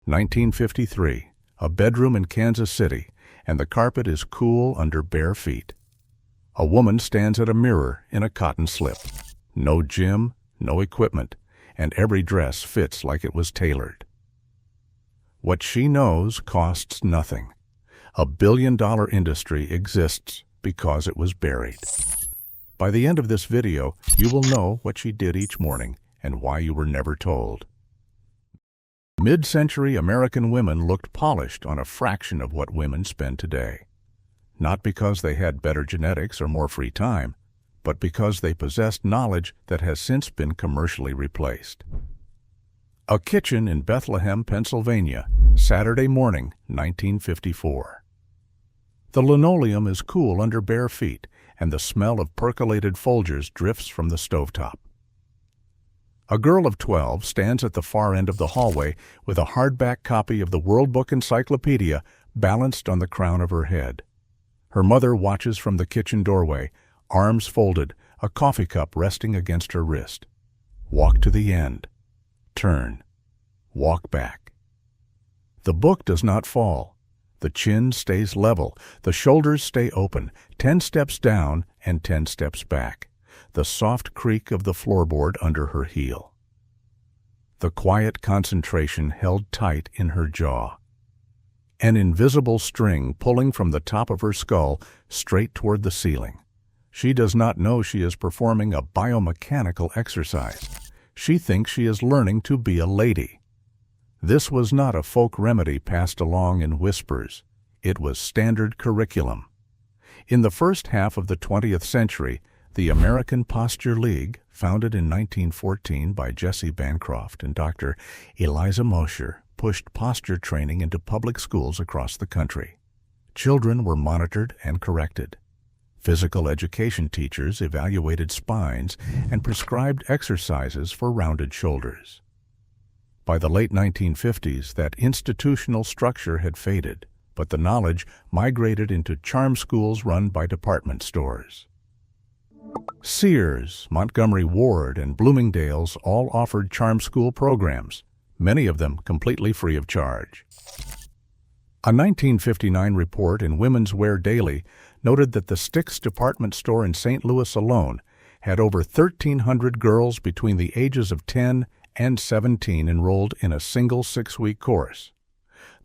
1953, a bedroom in Kansas City, and the carpet is cool under bare feet. A woman stands at a mirror in a cotton slip. No gym, no equipment, and every dress fits like it was tailored. What she knows costs nothing. A billion-dollar industry exists because it was buried. By the end of this video, you will know what she did each morning and why you were never told. Mid-century American women looked polished on a fraction of what women spend today. Not because they had better genetics or more free time, but because they possessed knowledge that has since been commercially replaced. A kitchen in Bethlehem, Pennsylvania, Saturday morning, 1954. The linoleum is cool under bare feet, and the smell of percolated Folgers drifts from the stovetop. A girl of 12 stands at the far end of the hallway with a hardback copy of the World Book Encyclopedia balanced on the crown of her head. Her mother watches from the kitchen doorway, arms folded, a coffee cup resting against her wrist. Walk to the end. Turn. Walk back. The book does not fall. The chin stays level, the shoulders stay open, 10 steps down and 10 steps back. The soft creak of the floorboard under her heel. The quiet concentration held tight in her jaw. An invisible string pulling from the top of her skull straight toward the ceiling. She does not know she is performing a biomechanical exercise. She thinks she is learning to be a lady. This was not a folk remedy passed along in whispers. It was standard curriculum. In the first half of the 20th century, the American Posture League, founded in 1914 by Jesse Bancroft and Dr. Eliza Mosher, pushed posture training into public schools across the country. Children were monitored and corrected. Physical education teachers evaluated spines and prescribed exercises for rounded shoulders. By the late 1950s, that institutional structure had faded, but the knowledge migrated into charm schools run by department stores. Sears, Montgomery Ward, and Bloomingdale's all offered charm school programs, many of them completely free of charge. A 1959 report in Women's Wear Daily noted that the Styx department store in St. Louis alone had over 1,300 girls between the ages of 10 and 17 enrolled in a single 6-week course.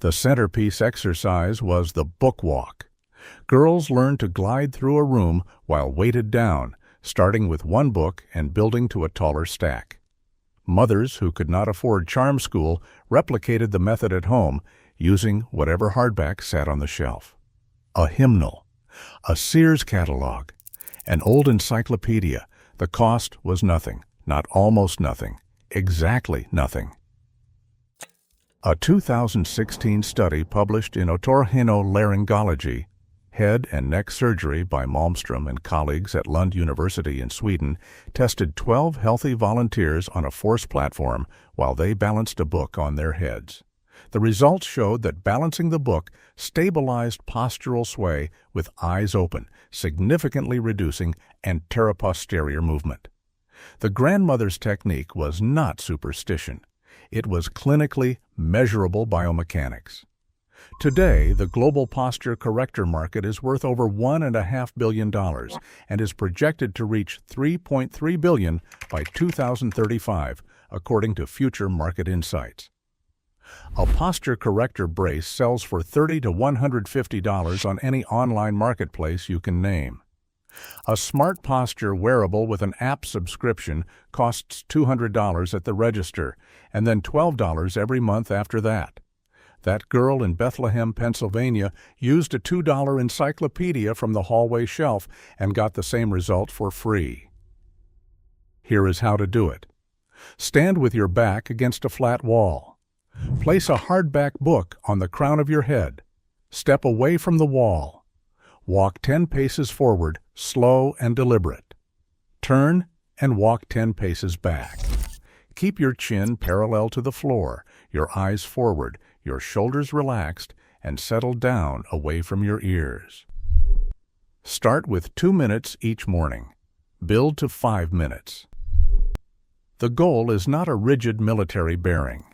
The centerpiece exercise was the book walk. Girls learned to glide through a room while weighted down, starting with one book and building to a taller stack. Mothers who could not afford charm school replicated the method at home, using whatever hardback sat on the shelf. A hymnal, a Sears catalog, an old encyclopedia. The cost was nothing, not almost nothing, exactly nothing. A 2016 study published in Otorhinolaryngology, Head and Neck Surgery by Malmström and colleagues at Lund University in Sweden, tested 12 healthy volunteers on a force platform while they balanced a book on their heads. The results showed that balancing the book stabilized postural sway with eyes open, significantly reducing anteroposterior movement. The grandmother's technique was not superstition. It was clinically measurable biomechanics. Today, the global posture corrector market is worth over $1.5 billion and is projected to reach $3.3 billion by 2035, according to Future Market Insights. A posture corrector brace sells for $30 to $150 on any online marketplace you can name. A smart posture wearable with an app subscription costs $200 at the register, and then $12 every month after that. That girl in Bethlehem, Pennsylvania, used a $2 encyclopedia from the hallway shelf and got the same result for free. Here is how to do it. Stand with your back against a flat wall. Place a hardback book on the crown of your head. Step away from the wall. Walk 10 paces forward, slow and deliberate. Turn and walk 10 paces back. Keep your chin parallel to the floor, your eyes forward, your shoulders relaxed, and settle down away from your ears. Start with 2 minutes each morning. Build to 5 minutes. The goal is not a rigid military bearing.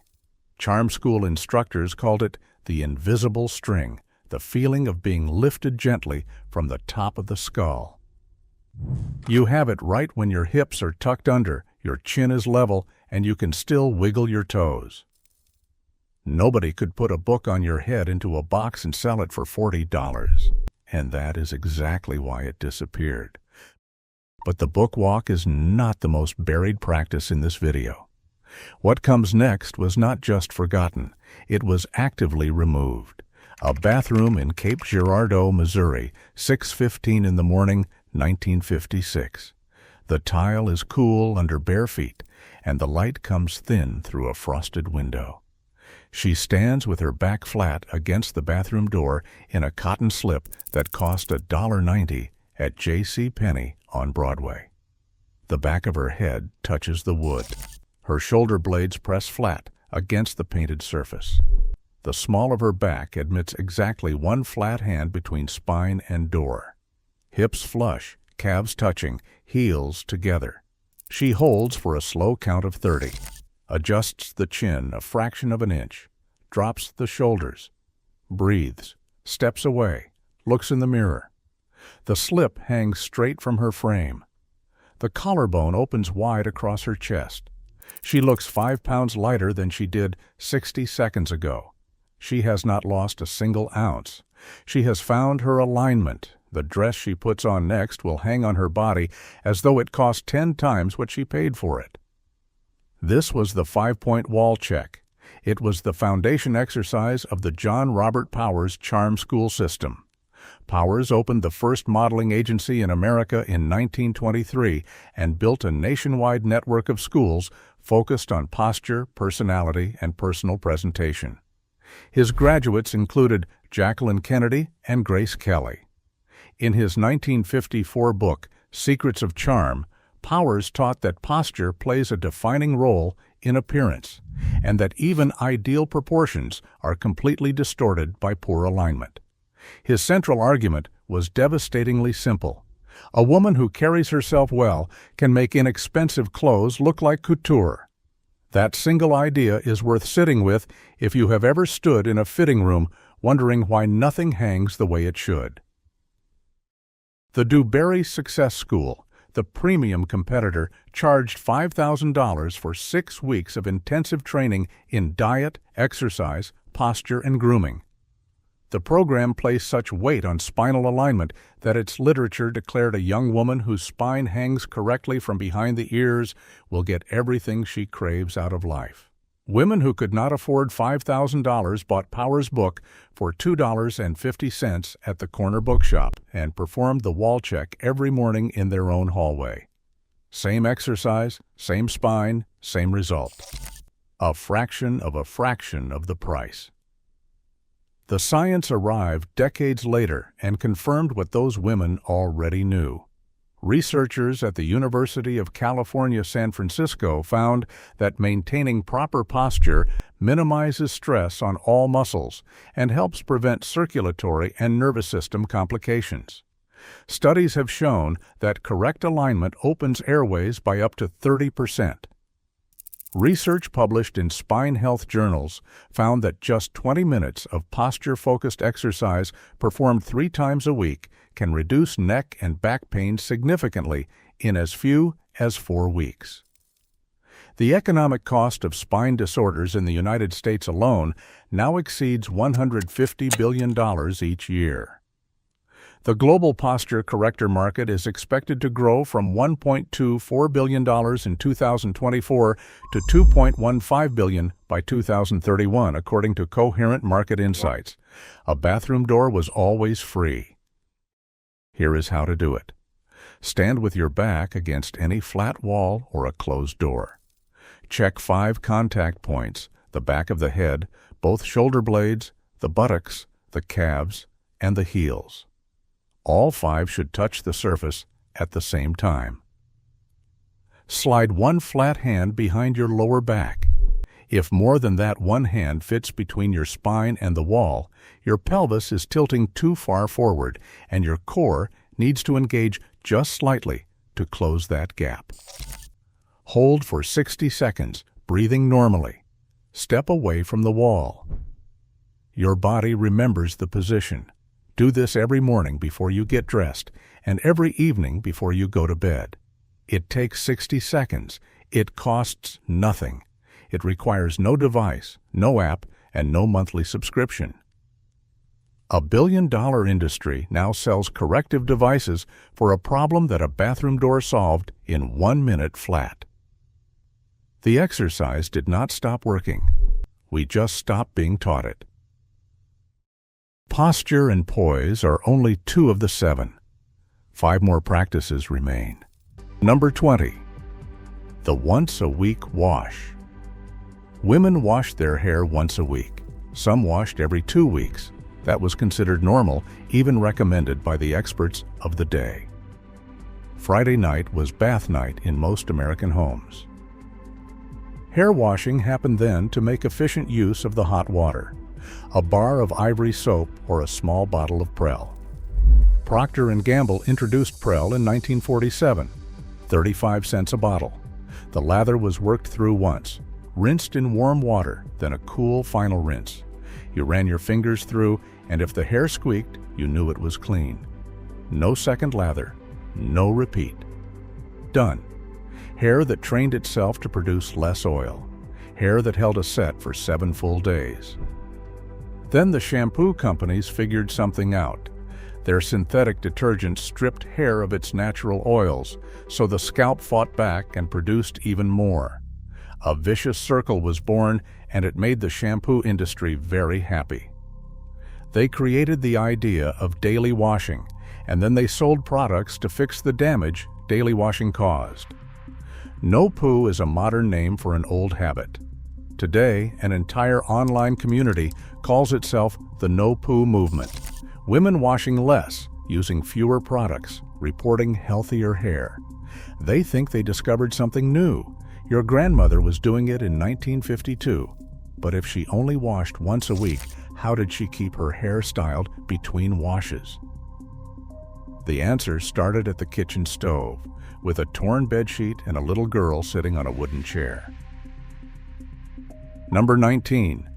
Charm school instructors called it the invisible string, the feeling of being lifted gently from the top of the skull. You have it right when your hips are tucked under, your chin is level, and you can still wiggle your toes. Nobody could put a book on your head into a box and sell it for $40. And that is exactly why it disappeared. But the book walk is not the most buried practice in this video. What comes next was not just forgotten, it was actively removed. A bathroom in Cape Girardeau, Missouri, 6:15 in the morning, 1956. The tile is cool under bare feet, and the light comes thin through a frosted window. She stands with her back flat against the bathroom door in a cotton slip that cost $1.90 at J.C. Penney on Broadway. The back of her head touches the wood. Her shoulder blades press flat against the painted surface. The small of her back admits exactly one flat hand between spine and door. Hips flush, calves touching, heels together. She holds for a slow count of 30. Adjusts the chin a fraction of an inch, drops the shoulders, breathes, steps away, looks in the mirror. The slip hangs straight from her frame. The collarbone opens wide across her chest. She looks 5 pounds lighter than she did 60 seconds ago. She has not lost a single ounce. She has found her alignment. The dress she puts on next will hang on her body as though it cost 10 times what she paid for it. This was the 5-point wall check. It was the foundation exercise of the John Robert Powers Charm School system. Powers opened the first modeling agency in America in 1923 and built a nationwide network of schools focused on posture, personality, and personal presentation. His graduates included Jacqueline Kennedy and Grace Kelly. In his 1954 book, Secrets of Charm, Powers taught that posture plays a defining role in appearance, and that even ideal proportions are completely distorted by poor alignment. His central argument was devastatingly simple. A woman who carries herself well can make inexpensive clothes look like couture. That single idea is worth sitting with if you have ever stood in a fitting room wondering why nothing hangs the way it should. The Dewberry Success School, the premium competitor, charged $5,000 for 6 weeks of intensive training in diet, exercise, posture, and grooming. The program placed such weight on spinal alignment that its literature declared a young woman whose spine hangs correctly from behind the ears will get everything she craves out of life. Women who could not afford $5,000 bought Powers' book for $2.50 at the corner bookshop and performed the wall check every morning in their own hallway. Same exercise, same spine, same result. A fraction of the price. The science arrived decades later and confirmed what those women already knew. Researchers at the University of California, San Francisco found that maintaining proper posture minimizes stress on all muscles and helps prevent circulatory and nervous system complications. Studies have shown that correct alignment opens airways by up to 30%. Research published in spine health journals found that just 20 minutes of posture-focused exercise performed 3 times a week can reduce neck and back pain significantly in as few as 4 weeks. The economic cost of spine disorders in the United States alone now exceeds $150 billion each year. The global posture corrector market is expected to grow from $1.24 billion in 2024 to $2.15 billion by 2031, according to Coherent Market Insights. A bathroom door was always free. Here is how to do it. Stand with your back against any flat wall or a closed door. Check 5 contact points: the back of the head, both shoulder blades, the buttocks, the calves, and the heels. All 5 should touch the surface at the same time. Slide one flat hand behind your lower back. If more than that one hand fits between your spine and the wall, your pelvis is tilting too far forward, and your core needs to engage just slightly to close that gap. Hold for 60 seconds, breathing normally. Step away from the wall. Your body remembers the position. Do this every morning before you get dressed and every evening before you go to bed. It takes 60 seconds. It costs nothing. It requires no device, no app, and no monthly subscription. A billion-dollar industry now sells corrective devices for a problem that a bathroom door solved in 1 minute flat. The exercise did not stop working. We just stopped being taught it. Posture and poise are only 2 of the 7. 5 more practices remain. Number 20. The once-a-week wash. Women washed their hair once a week. Some washed every 2 weeks. That was considered normal, even recommended by the experts of the day. Friday night was bath night in most American homes. Hair washing happened then to make efficient use of the hot water, a bar of ivory soap or a small bottle of Prel. Procter & Gamble introduced Prel in 1947, 35 cents a bottle. The lather was worked through once, rinsed in warm water, then a cool final rinse. You ran your fingers through, and if the hair squeaked, you knew it was clean. No second lather, no repeat. Done. Hair that trained itself to produce less oil. Hair that held a set for 7 full days. Then the shampoo companies figured something out. Their synthetic detergents stripped hair of its natural oils, so the scalp fought back and produced even more. A vicious circle was born, and it made the shampoo industry very happy. They created the idea of daily washing, and then they sold products to fix the damage daily washing caused. No poo is a modern name for an old habit. Today, an entire online community calls itself the No Poo movement. Women washing less, using fewer products, reporting healthier hair. They think they discovered something new. Your grandmother was doing it in 1952, but if she only washed once a week, how did she keep her hair styled between washes? The answer started at the kitchen stove, with a torn bedsheet and a little girl sitting on a wooden chair. Number 19.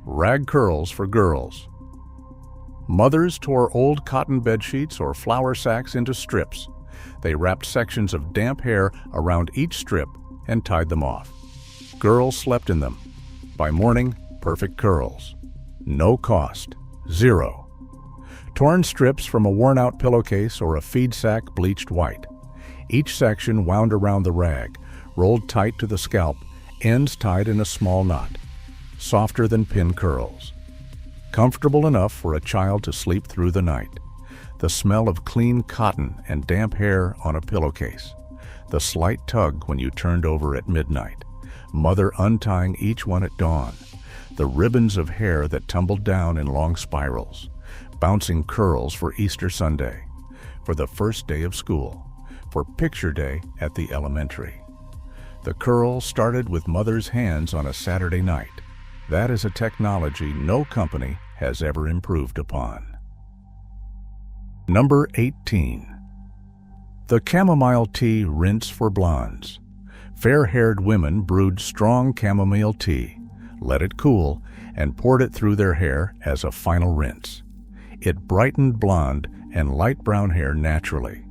Rag curls for girls. Mothers tore old cotton bedsheets or flour sacks into strips. They wrapped sections of damp hair around each strip and tied them off. Girls slept in them. By morning, perfect curls. No cost. 0. Torn strips from a worn-out pillowcase or a feed sack bleached white. Each section wound around the rag, rolled tight to the scalp, ends tied in a small knot. Softer than pin curls. Comfortable enough for a child to sleep through the night. The smell of clean cotton and damp hair on a pillowcase. The slight tug when you turned over at midnight. Mother untying each one at dawn. The ribbons of hair that tumbled down in long spirals. Bouncing curls for Easter Sunday. For the first day of school. For picture day at the elementary. The curl started with mother's hands on a Saturday night. That is a technology no company has ever improved upon. Number 18. The chamomile tea rinse for blondes. Fair-haired women brewed strong chamomile tea, let it cool, and poured it through their hair as a final rinse. It brightened blonde and light brown hair naturally.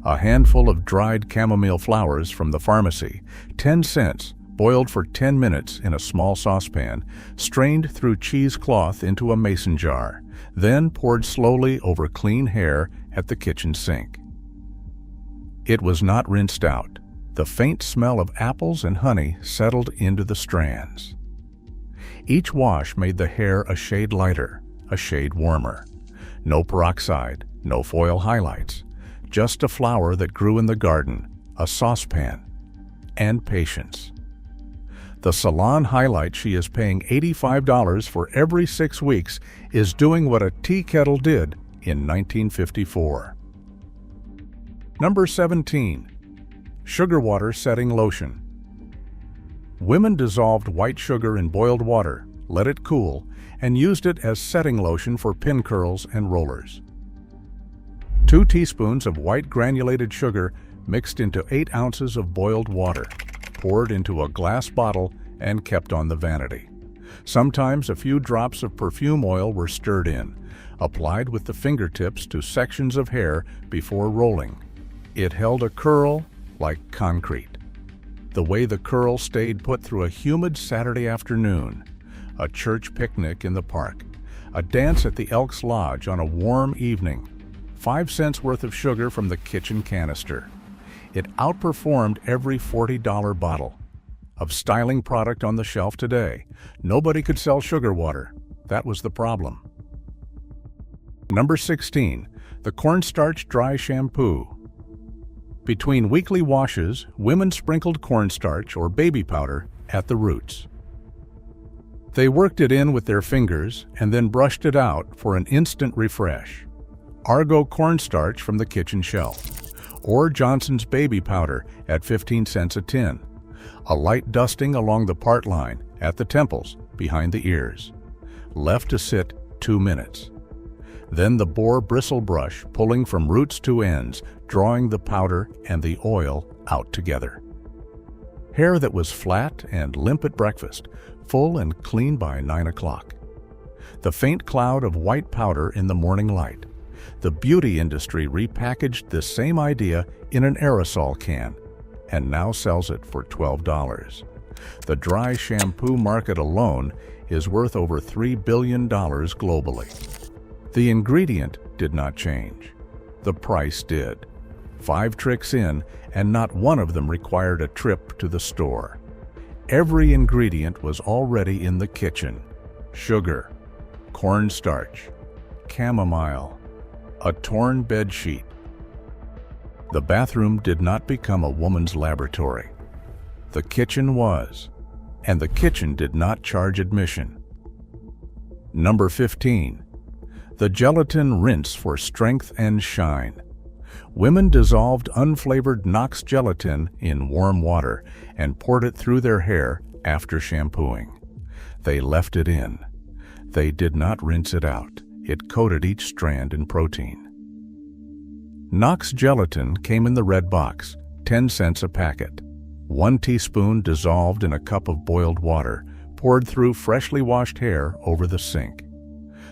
A handful of dried chamomile flowers from the pharmacy, 10 cents, boiled for 10 minutes in a small saucepan, strained through cheesecloth into a mason jar, then poured slowly over clean hair at the kitchen sink. It was not rinsed out. The faint smell of apples and honey settled into the strands. Each wash made the hair a shade lighter, a shade warmer. No peroxide, no foil highlights, just a flower that grew in the garden, a saucepan, and patience. The salon highlight she is paying $85 for every 6 weeks is doing what a tea kettle did in 1954. Number 17. Sugar water setting lotion. Women dissolved white sugar in boiled water, let it cool, and used it as setting lotion for pin curls and rollers. 2 teaspoons of white granulated sugar mixed into 8 ounces of boiled water, poured into a glass bottle, and kept on the vanity. Sometimes a few drops of perfume oil were stirred in, applied with the fingertips to sections of hair before rolling. It held a curl like concrete. The way the curl stayed put through a humid Saturday afternoon, a church picnic in the park, a dance at the Elks Lodge on a warm evening, 5 cents worth of sugar from the kitchen canister. It outperformed every $40 bottle of styling product on the shelf today. Nobody could sell sugar water. That was the problem. Number 16. The Cornstarch Dry Shampoo. Between weekly washes, women sprinkled cornstarch or baby powder at the roots. They worked it in with their fingers and then brushed it out for an instant refresh. Argo cornstarch from the kitchen shelf, or Johnson's baby powder at 15 cents a tin. A light dusting along the part line at the temples behind the ears. Left to sit 2 minutes. Then the boar bristle brush pulling from roots to ends, drawing the powder and the oil out together. Hair that was flat and limp at breakfast, full and clean by 9 o'clock. The faint cloud of white powder in the morning light. The beauty industry repackaged this same idea in an aerosol can and now sells it for $12. The dry shampoo market alone is worth over $3 billion globally. The ingredient did not change. The price did. 5 tricks in, and not one of them required a trip to the store. Every ingredient was already in the kitchen. Sugar, cornstarch, chamomile, a torn bed sheet. The bathroom did not become a woman's laboratory. The kitchen was, and the kitchen did not charge admission. Number 15. The gelatin rinse for strength and shine. Women dissolved unflavored Knox gelatin in warm water and poured it through their hair after shampooing. They left it in. They did not rinse it out. It coated each strand in protein. Knox gelatin came in the red box, 10 cents a packet. 1 teaspoon dissolved in a cup of boiled water, poured through freshly washed hair over the sink.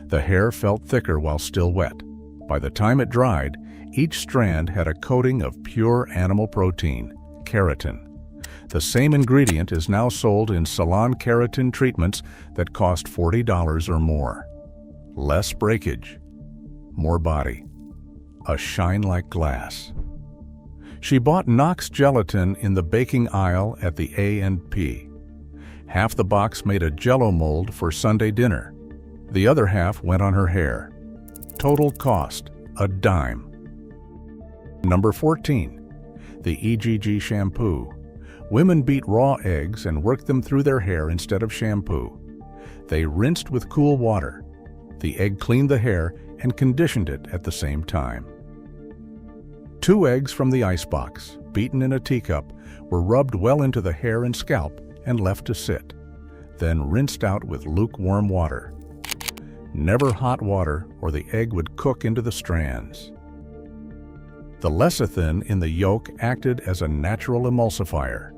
The hair felt thicker while still wet. By the time it dried, each strand had a coating of pure animal protein, keratin. The same ingredient is now sold in salon keratin treatments that cost $40 or more. Less breakage, more body, a shine like glass. She bought Knox gelatin in the baking aisle at the A&P. Half the box made a Jell-O mold for Sunday dinner. The other half went on her hair. Total cost, a dime. Number 14. The EGG shampoo. Women beat raw eggs and worked them through their hair instead of shampoo. They rinsed with cool water. The egg cleaned the hair and conditioned it at the same time. 2 eggs from the icebox, beaten in a teacup, were rubbed well into the hair and scalp and left to sit, then rinsed out with lukewarm water. Never hot water or the egg would cook into the strands. The lecithin in the yolk acted as a natural emulsifier.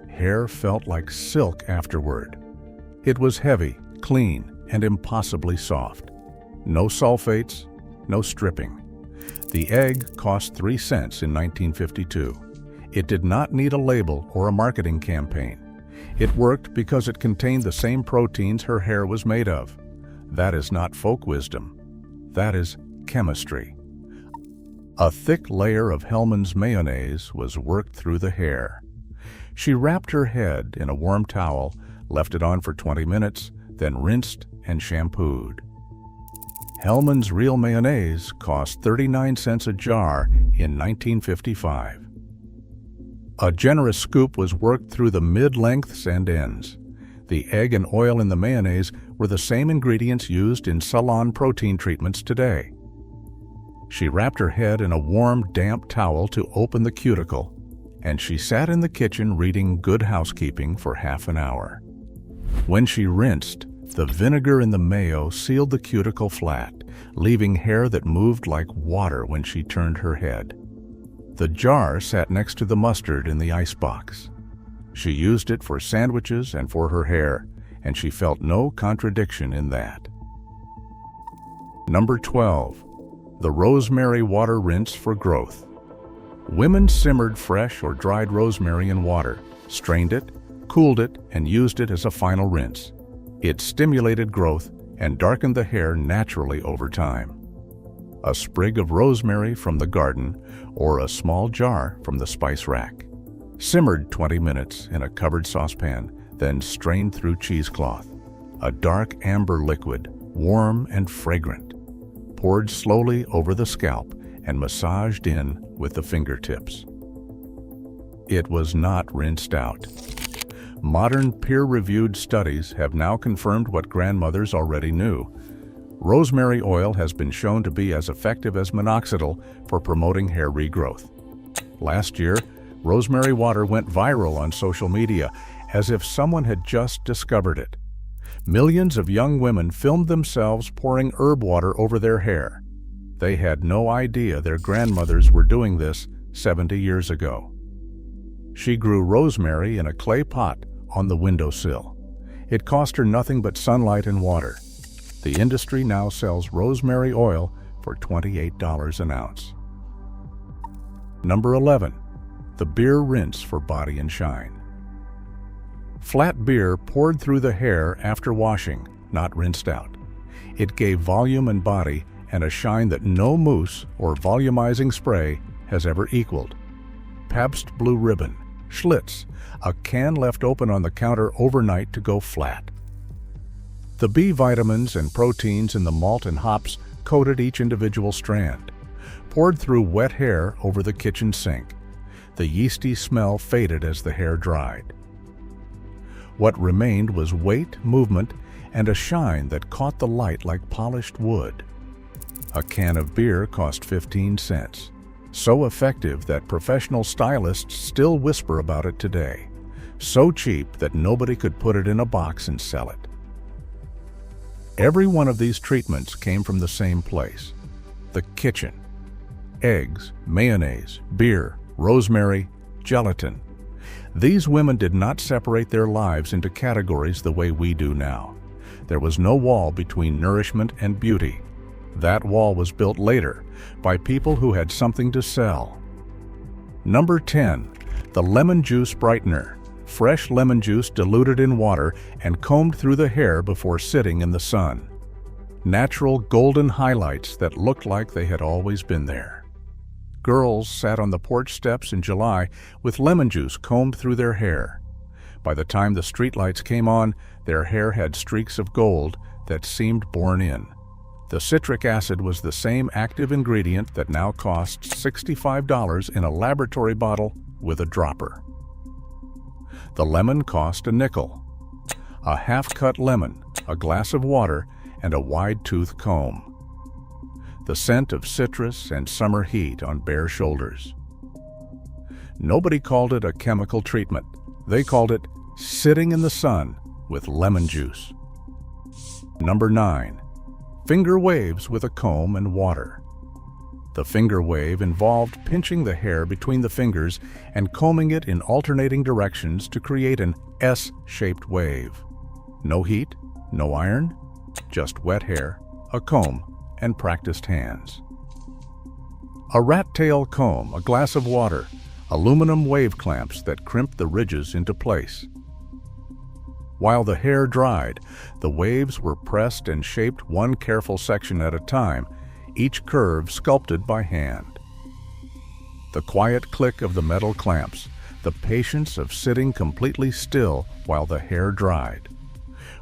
Hair felt like silk afterward. It was heavy, clean, and impossibly soft. No sulfates, no stripping. The egg cost 3 cents in 1952. It did not need a label or a marketing campaign. It worked because it contained the same proteins her hair was made of. That is not folk wisdom. That is chemistry. A thick layer of Hellmann's mayonnaise was worked through the hair. She wrapped her head in a warm towel, left it on for 20 minutes, then rinsed and shampooed. Hellmann's real mayonnaise cost 39 cents a jar in 1955. A generous scoop was worked through the mid-lengths and ends. The egg and oil in the mayonnaise were the same ingredients used in salon protein treatments today. She wrapped her head in a warm, damp towel to open the cuticle, and she sat in the kitchen reading Good Housekeeping for half an hour. When she rinsed, the vinegar in the mayo sealed the cuticle flat, leaving hair that moved like water when she turned her head. The jar sat next to the mustard in the icebox. She used it for sandwiches and for her hair, and she felt no contradiction in that. Number 12. The rosemary water rinse for growth. Women simmered fresh or dried rosemary in water, strained it, cooled it, and used it as a final rinse. It stimulated growth and darkened the hair naturally over time. A sprig of rosemary from the garden or a small jar from the spice rack. Simmered 20 minutes in a covered saucepan, then strained through cheesecloth. A dark amber liquid, warm and fragrant. Poured slowly over the scalp and massaged in with the fingertips. It was not rinsed out. Modern peer-reviewed studies have now confirmed what grandmothers already knew. Rosemary oil has been shown to be as effective as minoxidil for promoting hair regrowth. Last year, rosemary water went viral on social media as if someone had just discovered it. Millions of young women filmed themselves pouring herb water over their hair. They had no idea their grandmothers were doing this 70 years ago. She grew rosemary in a clay pot on the windowsill. It cost her nothing but sunlight and water. The industry now sells rosemary oil for $28 an ounce. Number 11. The beer rinse for body and shine. Flat beer poured through the hair after washing, not rinsed out. It gave volume and body and a shine that no mousse or volumizing spray has ever equaled. Pabst Blue Ribbon, Schlitz, a can left open on the counter overnight to go flat. The B vitamins and proteins in the malt and hops coated each individual strand. Poured through wet hair over the kitchen sink. The yeasty smell faded as the hair dried. What remained was weight, movement, and a shine that caught the light like polished wood. A can of beer cost 15 cents. So effective that professional stylists still whisper about it today. So cheap that nobody could put it in a box and sell it. Every one of these treatments came from the same place, the kitchen. Eggs, mayonnaise, beer, rosemary, gelatin. These women did not separate their lives into categories the way we do now. There was no wall between nourishment and beauty. That wall was built later by people who had something to sell. Number 10. The lemon juice brightener. Fresh lemon juice diluted in water and combed through the hair before sitting in the sun. Natural golden highlights that looked like they had always been there. Girls sat on the porch steps in July with lemon juice combed through their hair. By the time the streetlights came on, their hair had streaks of gold that seemed born in. The citric acid was the same active ingredient that now costs $65 in a laboratory bottle with a dropper. The lemon cost a nickel. A half-cut lemon, a glass of water, and a wide-tooth comb. The scent of citrus and summer heat on bare shoulders. Nobody called it a chemical treatment. They called it sitting in the sun with lemon juice. Number 9. Finger waves with a comb and water. The finger wave involved pinching the hair between the fingers and combing it in alternating directions to create an S-shaped wave. No heat, no iron, just wet hair, a comb, and practiced hands. A rat tail comb, a glass of water, aluminum wave clamps that crimped the ridges into place. While the hair dried, the waves were pressed and shaped one careful section at a time, each curve sculpted by hand. The quiet click of the metal clamps, the patience of sitting completely still while the hair dried.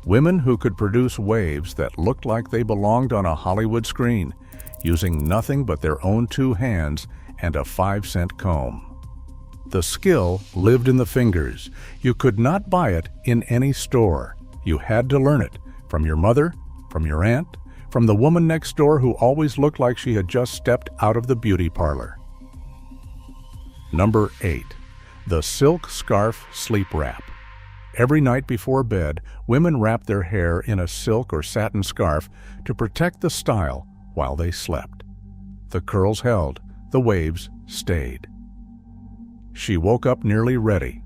Women who could produce waves that looked like they belonged on a Hollywood screen, using nothing but their own two hands and a 5-cent comb. The skill lived in the fingers. You could not buy it in any store. You had to learn it from your mother, from your aunt, from the woman next door who always looked like she had just stepped out of the beauty parlor. Number 8. The silk scarf sleep wrap. Every night before bed, women wrapped their hair in a silk or satin scarf to protect the style while they slept. The curls held, the waves stayed. She woke up nearly ready.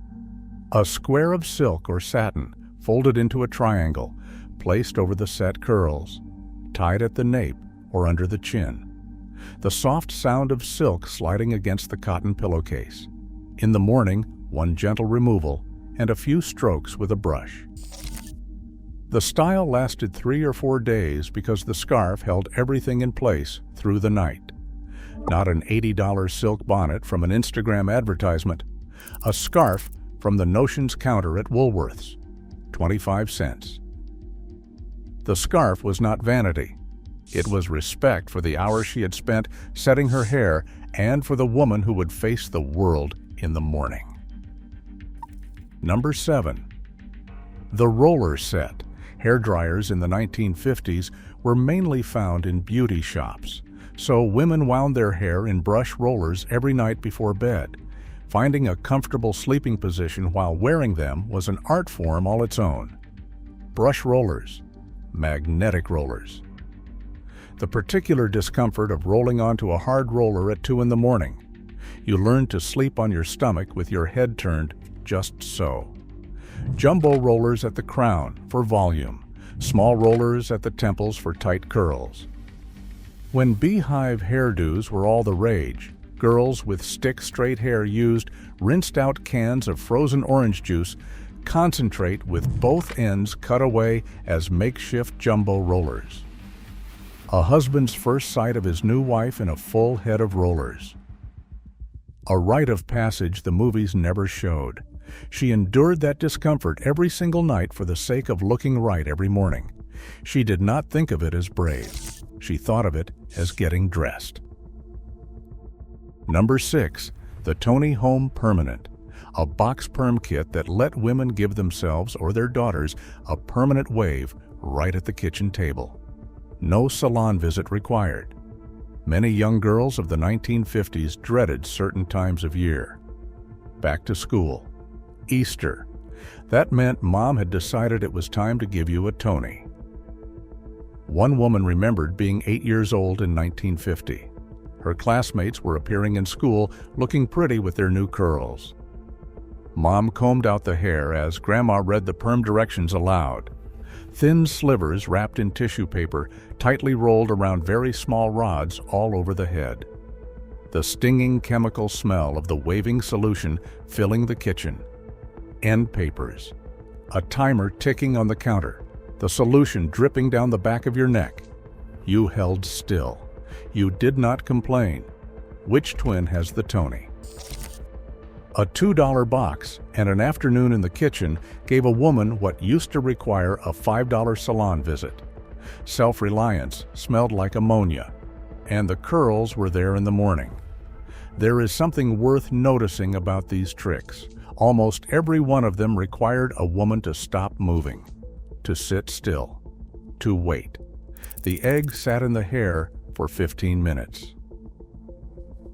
A square of silk or satin folded into a triangle, placed over the set curls, tied at the nape or under the chin. The soft sound of silk sliding against the cotton pillowcase. In the morning, one gentle removal and a few strokes with a brush. The style lasted 3 or 4 days because the scarf held everything in place through the night. Not an $80 silk bonnet from an Instagram advertisement. A scarf from the Notions counter at Woolworth's, 25 cents. The scarf was not vanity. It was respect for the hours she had spent setting her hair and for the woman who would face the world in the morning. Number 7. The roller set. Hair dryers in the 1950s were mainly found in beauty shops, so women wound their hair in brush rollers every night before bed. Finding a comfortable sleeping position while wearing them was an art form all its own. Brush rollers, magnetic rollers. The particular discomfort of rolling onto a hard roller at 2 in the morning. You learn to sleep on your stomach with your head turned just so. Jumbo rollers at the crown for volume, small rollers at the temples for tight curls. When beehive hairdos were all the rage, girls with stick straight hair used rinsed-out cans of frozen orange juice, concentrate with both ends cut away as makeshift jumbo rollers. A husband's first sight of his new wife in a full head of rollers. A rite of passage the movies never showed. She endured that discomfort every single night for the sake of looking right every morning. She did not think of it as brave. She thought of it as getting dressed. Number 6. The Tony Home Permanent. A box perm kit that let women give themselves or their daughters a permanent wave right at the kitchen table. No salon visit required. Many young girls of the 1950s dreaded certain times of year. Back to school. Easter. That meant mom had decided it was time to give you a Tony. One woman remembered being 8 years old in 1950. Her classmates were appearing in school looking pretty with their new curls. Mom combed out the hair as Grandma read the perm directions aloud. Thin slivers wrapped in tissue paper, tightly rolled around very small rods all over the head. The stinging chemical smell of the waving solution filling the kitchen. End papers. A timer ticking on the counter. The solution dripping down the back of your neck. You held still. You did not complain. Which twin has the Tony? A $2 box and an afternoon in the kitchen gave a woman what used to require a $5 salon visit. Self-reliance smelled like ammonia, and the curls were there in the morning. There is something worth noticing about these tricks. Almost every one of them required a woman to stop moving, to sit still, to wait. The egg sat in the hair for 15 minutes.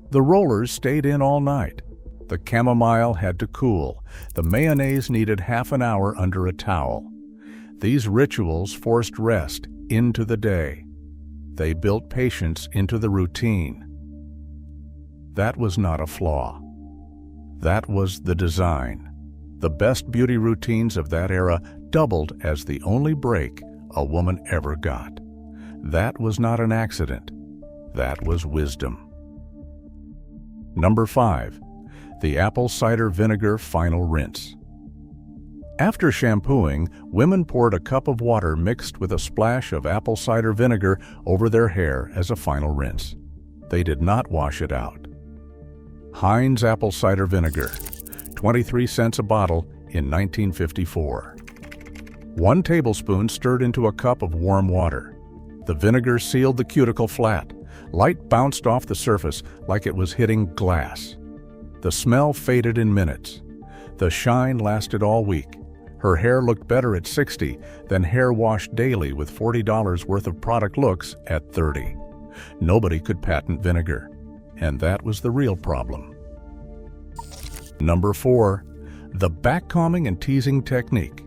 The rollers stayed in all night. The chamomile had to cool. The mayonnaise needed half an hour under a towel. These rituals forced rest into the day. They built patience into the routine. That was not a flaw. That was the design. The best beauty routines of that era doubled as the only break a woman ever got. That was not an accident. That was wisdom. Number 5. The apple cider vinegar final rinse. After shampooing, women poured a cup of water mixed with a splash of apple cider vinegar over their hair as a final rinse. They did not wash it out. Heinz apple cider vinegar, 23 cents a bottle in 1954. 1 tablespoon stirred into a cup of warm water. The vinegar sealed the cuticle flat. Light bounced off the surface like it was hitting glass. The smell faded in minutes. The shine lasted all week. Her hair looked better at 60 than hair washed daily with $40 worth of product looks at 30. Nobody could patent vinegar, and that was the real problem. Number 4. The backcombing and teasing technique.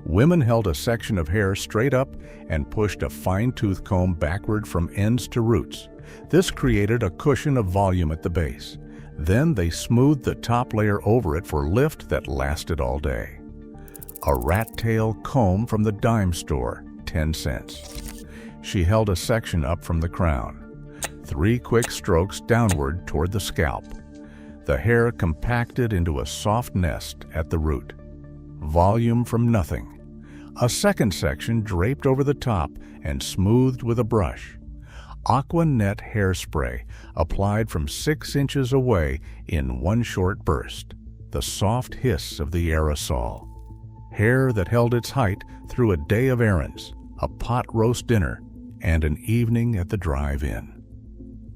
Women held a section of hair straight up and pushed a fine-tooth comb backward from ends to roots. This created a cushion of volume at the base. Then they smoothed the top layer over it for lift that lasted all day. A rat tail comb from the dime store, 10 cents. She held a section up from the crown. 3 quick strokes downward toward the scalp. The hair compacted into a soft nest at the root. Volume from nothing. A second section draped over the top and smoothed with a brush. Aqua Net hairspray applied from 6 inches away in one short burst. The soft hiss of the aerosol. Hair that held its height through a day of errands, a pot roast dinner, and an evening at the drive-in.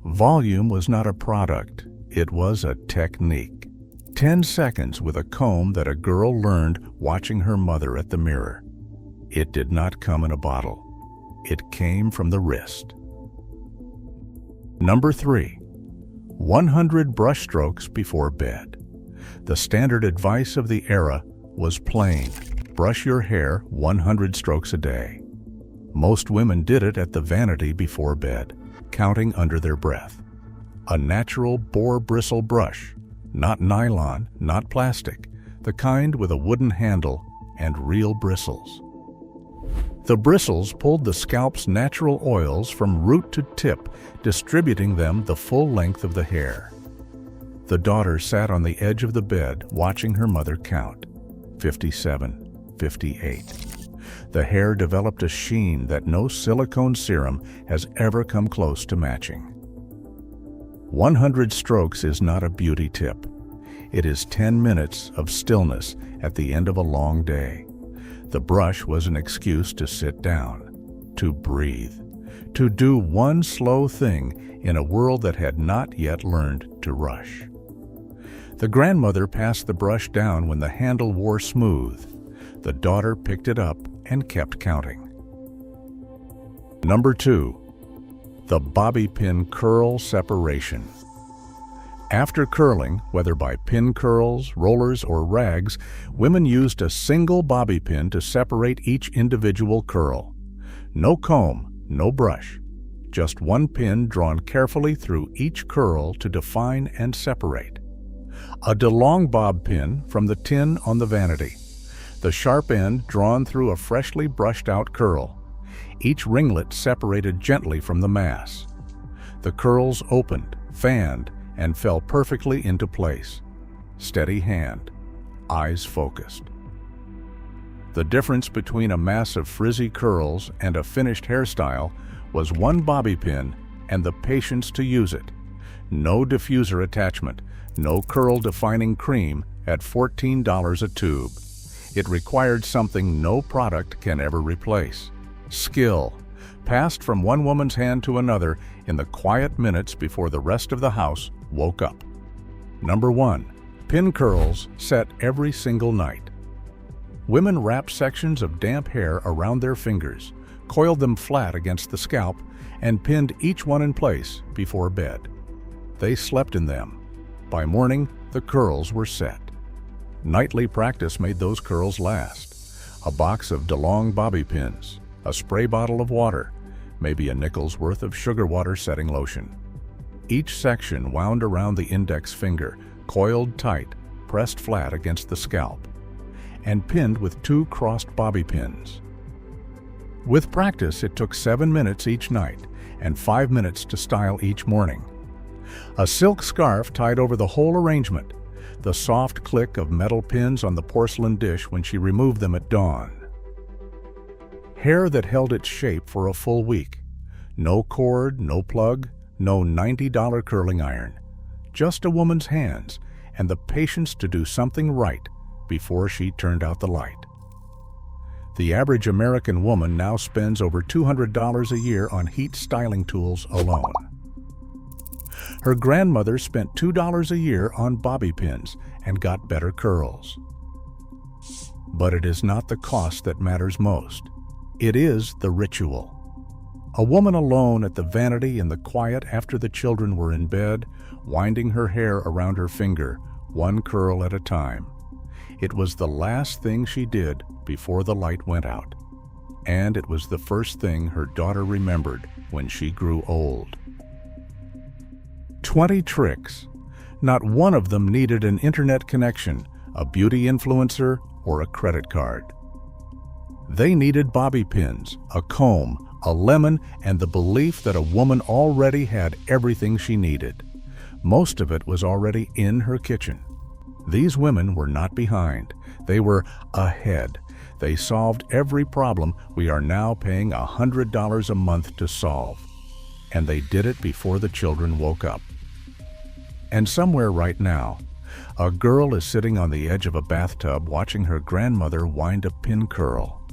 Volume was not a product, it was a technique. 10 seconds with a comb that a girl learned watching her mother at the mirror. It did not come in a bottle. It came from the wrist. Number 3. 100 brush strokes before bed. The standard advice of the era was plain: brush your hair 100 strokes a day. Most women did it at the vanity before bed, counting under their breath. A natural boar bristle brush, not nylon, not plastic, the kind with a wooden handle and real bristles. The bristles pulled the scalp's natural oils from root to tip, distributing them the full length of the hair. The daughter sat on the edge of the bed watching her mother count. 57, 58. The hair developed a sheen that no silicone serum has ever come close to matching. 100 strokes is not a beauty tip. It is 10 minutes of stillness at the end of a long day. The brush was an excuse to sit down, to breathe, to do one slow thing in a world that had not yet learned to rush. The grandmother passed the brush down when the handle wore smooth. The daughter picked it up and kept counting. Number 2. The bobby pin curl separation. After curling, whether by pin curls, rollers, or rags, women used a single bobby pin to separate each individual curl. No comb, no brush. Just one pin drawn carefully through each curl to define and separate. A DeLong bob pin from the tin on the vanity. The sharp end drawn through a freshly brushed out curl. Each ringlet separated gently from the mass. The curls opened, fanned, and fell perfectly into place. Steady hand, eyes focused. The difference between a mass of frizzy curls and a finished hairstyle was one bobby pin and the patience to use it. No diffuser attachment, no curl-defining cream at $14 a tube. It required something no product can ever replace: skill, passed from one woman's hand to another in the quiet minutes before the rest of the house woke up. Number 1. Pin curls set every single night. Women wrapped sections of damp hair around their fingers, coiled them flat against the scalp, and pinned each one in place before bed. They slept in them. By morning, the curls were set. Nightly practice made those curls last. A box of DeLong bobby pins, a spray bottle of water, maybe a nickel's worth of sugar water setting lotion. Each section wound around the index finger, coiled tight, pressed flat against the scalp, and pinned with 2 crossed bobby pins. With practice, it took 7 minutes each night and 5 minutes to style each morning. A silk scarf tied over the whole arrangement, the soft click of metal pins on the porcelain dish when she removed them at dawn. Hair that held its shape for a full week. No cord, no plug, no $90 curling iron. Just a woman's hands and the patience to do something right before she turned out the light. The average American woman now spends over $200 a year on heat styling tools alone. Her grandmother spent $2 a year on bobby pins and got better curls. But it is not the cost that matters most. It is the ritual. A woman alone at the vanity in the quiet after the children were in bed, winding her hair around her finger, one curl at a time. It was the last thing she did before the light went out. And it was the first thing her daughter remembered when she grew old. 20 tricks. Not one of them needed an internet connection, a beauty influencer, or a credit card. They needed bobby pins, a comb, a lemon, and the belief that a woman already had everything she needed. Most of it was already in her kitchen. These women were not behind. They were ahead. They solved every problem we are now paying $100 a month to solve. And they did it before the children woke up. And somewhere right now, a girl is sitting on the edge of a bathtub watching her grandmother wind a pin curl.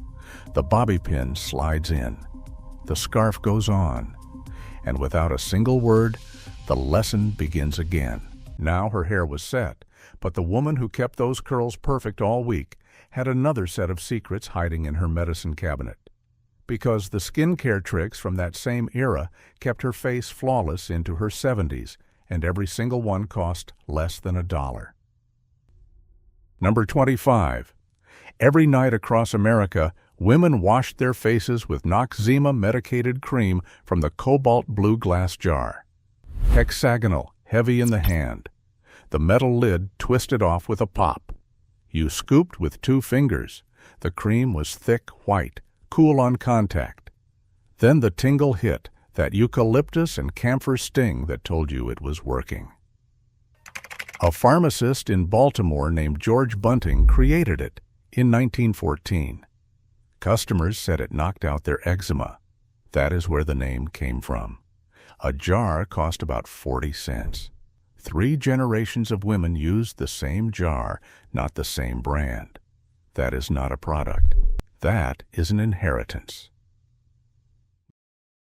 The bobby pin slides in. The scarf goes on. And without a single word, the lesson begins again. Now her hair was set, but the woman who kept those curls perfect all week had another set of secrets hiding in her medicine cabinet. Because the skincare tricks from that same era kept her face flawless into her 70s, and every single one cost less than $1. Number 25. Every night across America, women washed their faces with Noxzema medicated cream from the cobalt blue glass jar. Hexagonal, heavy in the hand. The metal lid twisted off with a pop. You scooped with 2 fingers. The cream was thick white, cool on contact. Then the tingle hit, that eucalyptus and camphor sting that told you it was working. A pharmacist in Baltimore named George Bunting created it in 1914. Customers said it knocked out their eczema. That is where the name came from. A jar cost about 40 cents. 3 generations of women used the same jar, not the same brand. That is not a product. That is an inheritance.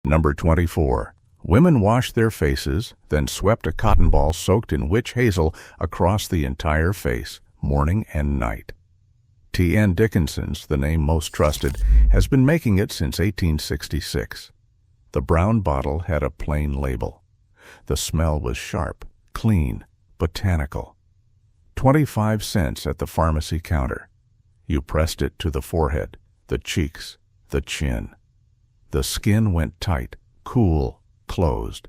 Number 24. Women washed their faces, then swept a cotton ball soaked in witch hazel across the entire face, morning and night. T.N. Dickinson's, the name most trusted, has been making it since 1866. The brown bottle had a plain label. The smell was sharp, clean, botanical. 25 cents at the pharmacy counter. You pressed it to the forehead, the cheeks, the chin. The skin went tight, cool, closed.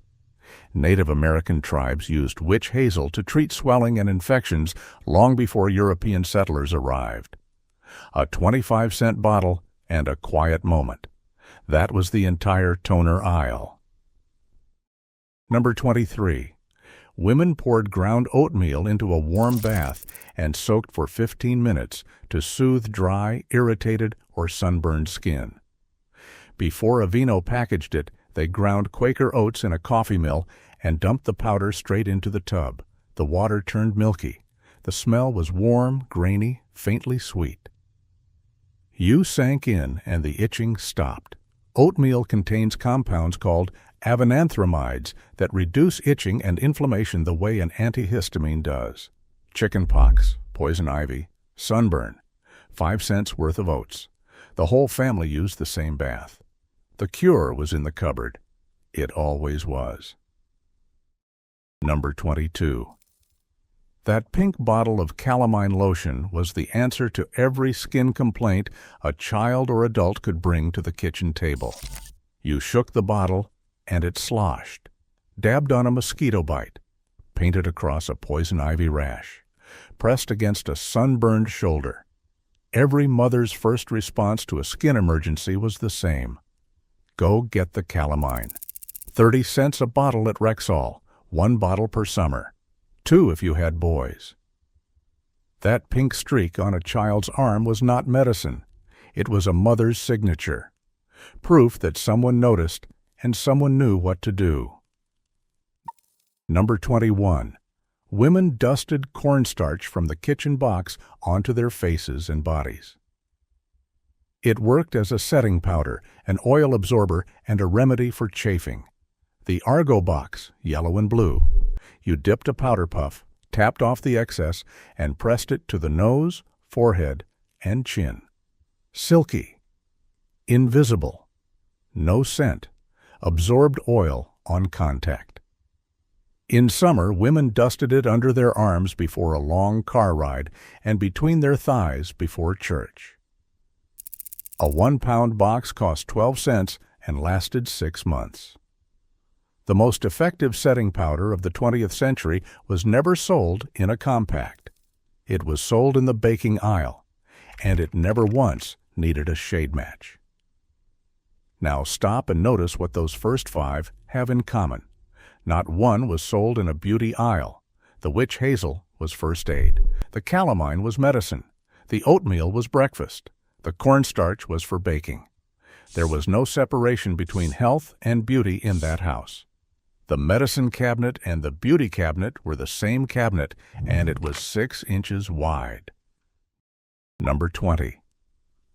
Native American tribes used witch hazel to treat swelling and infections long before European settlers arrived. A 25-cent bottle and a quiet moment. That was the entire toner aisle. Number 23. Women poured ground oatmeal into a warm bath and soaked for 15 minutes to soothe dry, irritated, or sunburned skin. Before Aveeno packaged it, they ground Quaker oats in a coffee mill and dumped the powder straight into the tub. The water turned milky. The smell was warm, grainy, faintly sweet. You sank in and the itching stopped. Oatmeal contains compounds called avenanthramides that reduce itching and inflammation the way an antihistamine does. Chicken pox, poison ivy, sunburn, 5 cents worth of oats. The whole family used the same bath. The cure was in the cupboard. It always was. Number 22. That pink bottle of calamine lotion was the answer to every skin complaint a child or adult could bring to the kitchen table. You shook the bottle, and it sloshed, dabbed on a mosquito bite, painted across a poison ivy rash, pressed against a sunburned shoulder. Every mother's first response to a skin emergency was the same. Go get the calamine. 30 cents a bottle at Rexall, 1 bottle per summer. 2 if you had boys. That pink streak on a child's arm was not medicine. It was a mother's signature. Proof that someone noticed and someone knew what to do. Number 21. Women dusted cornstarch from the kitchen box onto their faces and bodies. It worked as a setting powder, an oil absorber, and a remedy for chafing. The Argo box, yellow and blue. You dipped a powder puff, tapped off the excess, and pressed it to the nose, forehead, and chin. Silky. Invisible. No scent. Absorbed oil on contact. In summer, women dusted it under their arms before a long car ride and between their thighs before church. A 1-pound box cost 12 cents and lasted 6 months. The most effective setting powder of the 20th century was never sold in a compact. It was sold in the baking aisle, and it never once needed a shade match. Now stop and notice what those first 5 have in common. Not one was sold in a beauty aisle. The witch hazel was first aid. The calamine was medicine. The oatmeal was breakfast. The cornstarch was for baking. There was no separation between health and beauty in that house. The medicine cabinet and the beauty cabinet were the same cabinet, and it was 6 inches wide. Number 20.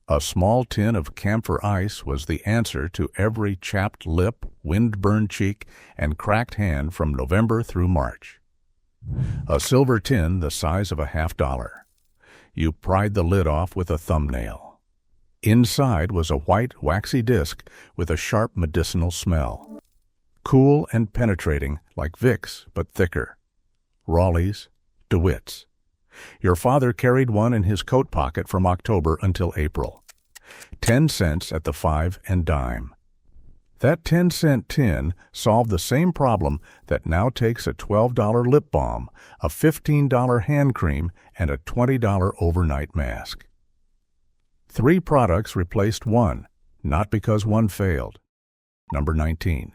A small tin of camphor ice was the answer to every chapped lip, wind-burned cheek, and cracked hand from November through March. A silver tin the size of a $50. You pried the lid off with a thumbnail. Inside was a white, waxy disc with a sharp medicinal smell. Cool and penetrating like Vicks, but thicker. Raleigh's, DeWitt's. Your father carried one in his coat pocket from October until April. 10 cents at the 5 and dime. That 10-cent tin solved the same problem that now takes a $12 lip balm, a $15 hand cream, and a $20 overnight mask. 3 products replaced one, not because one failed. Number 19.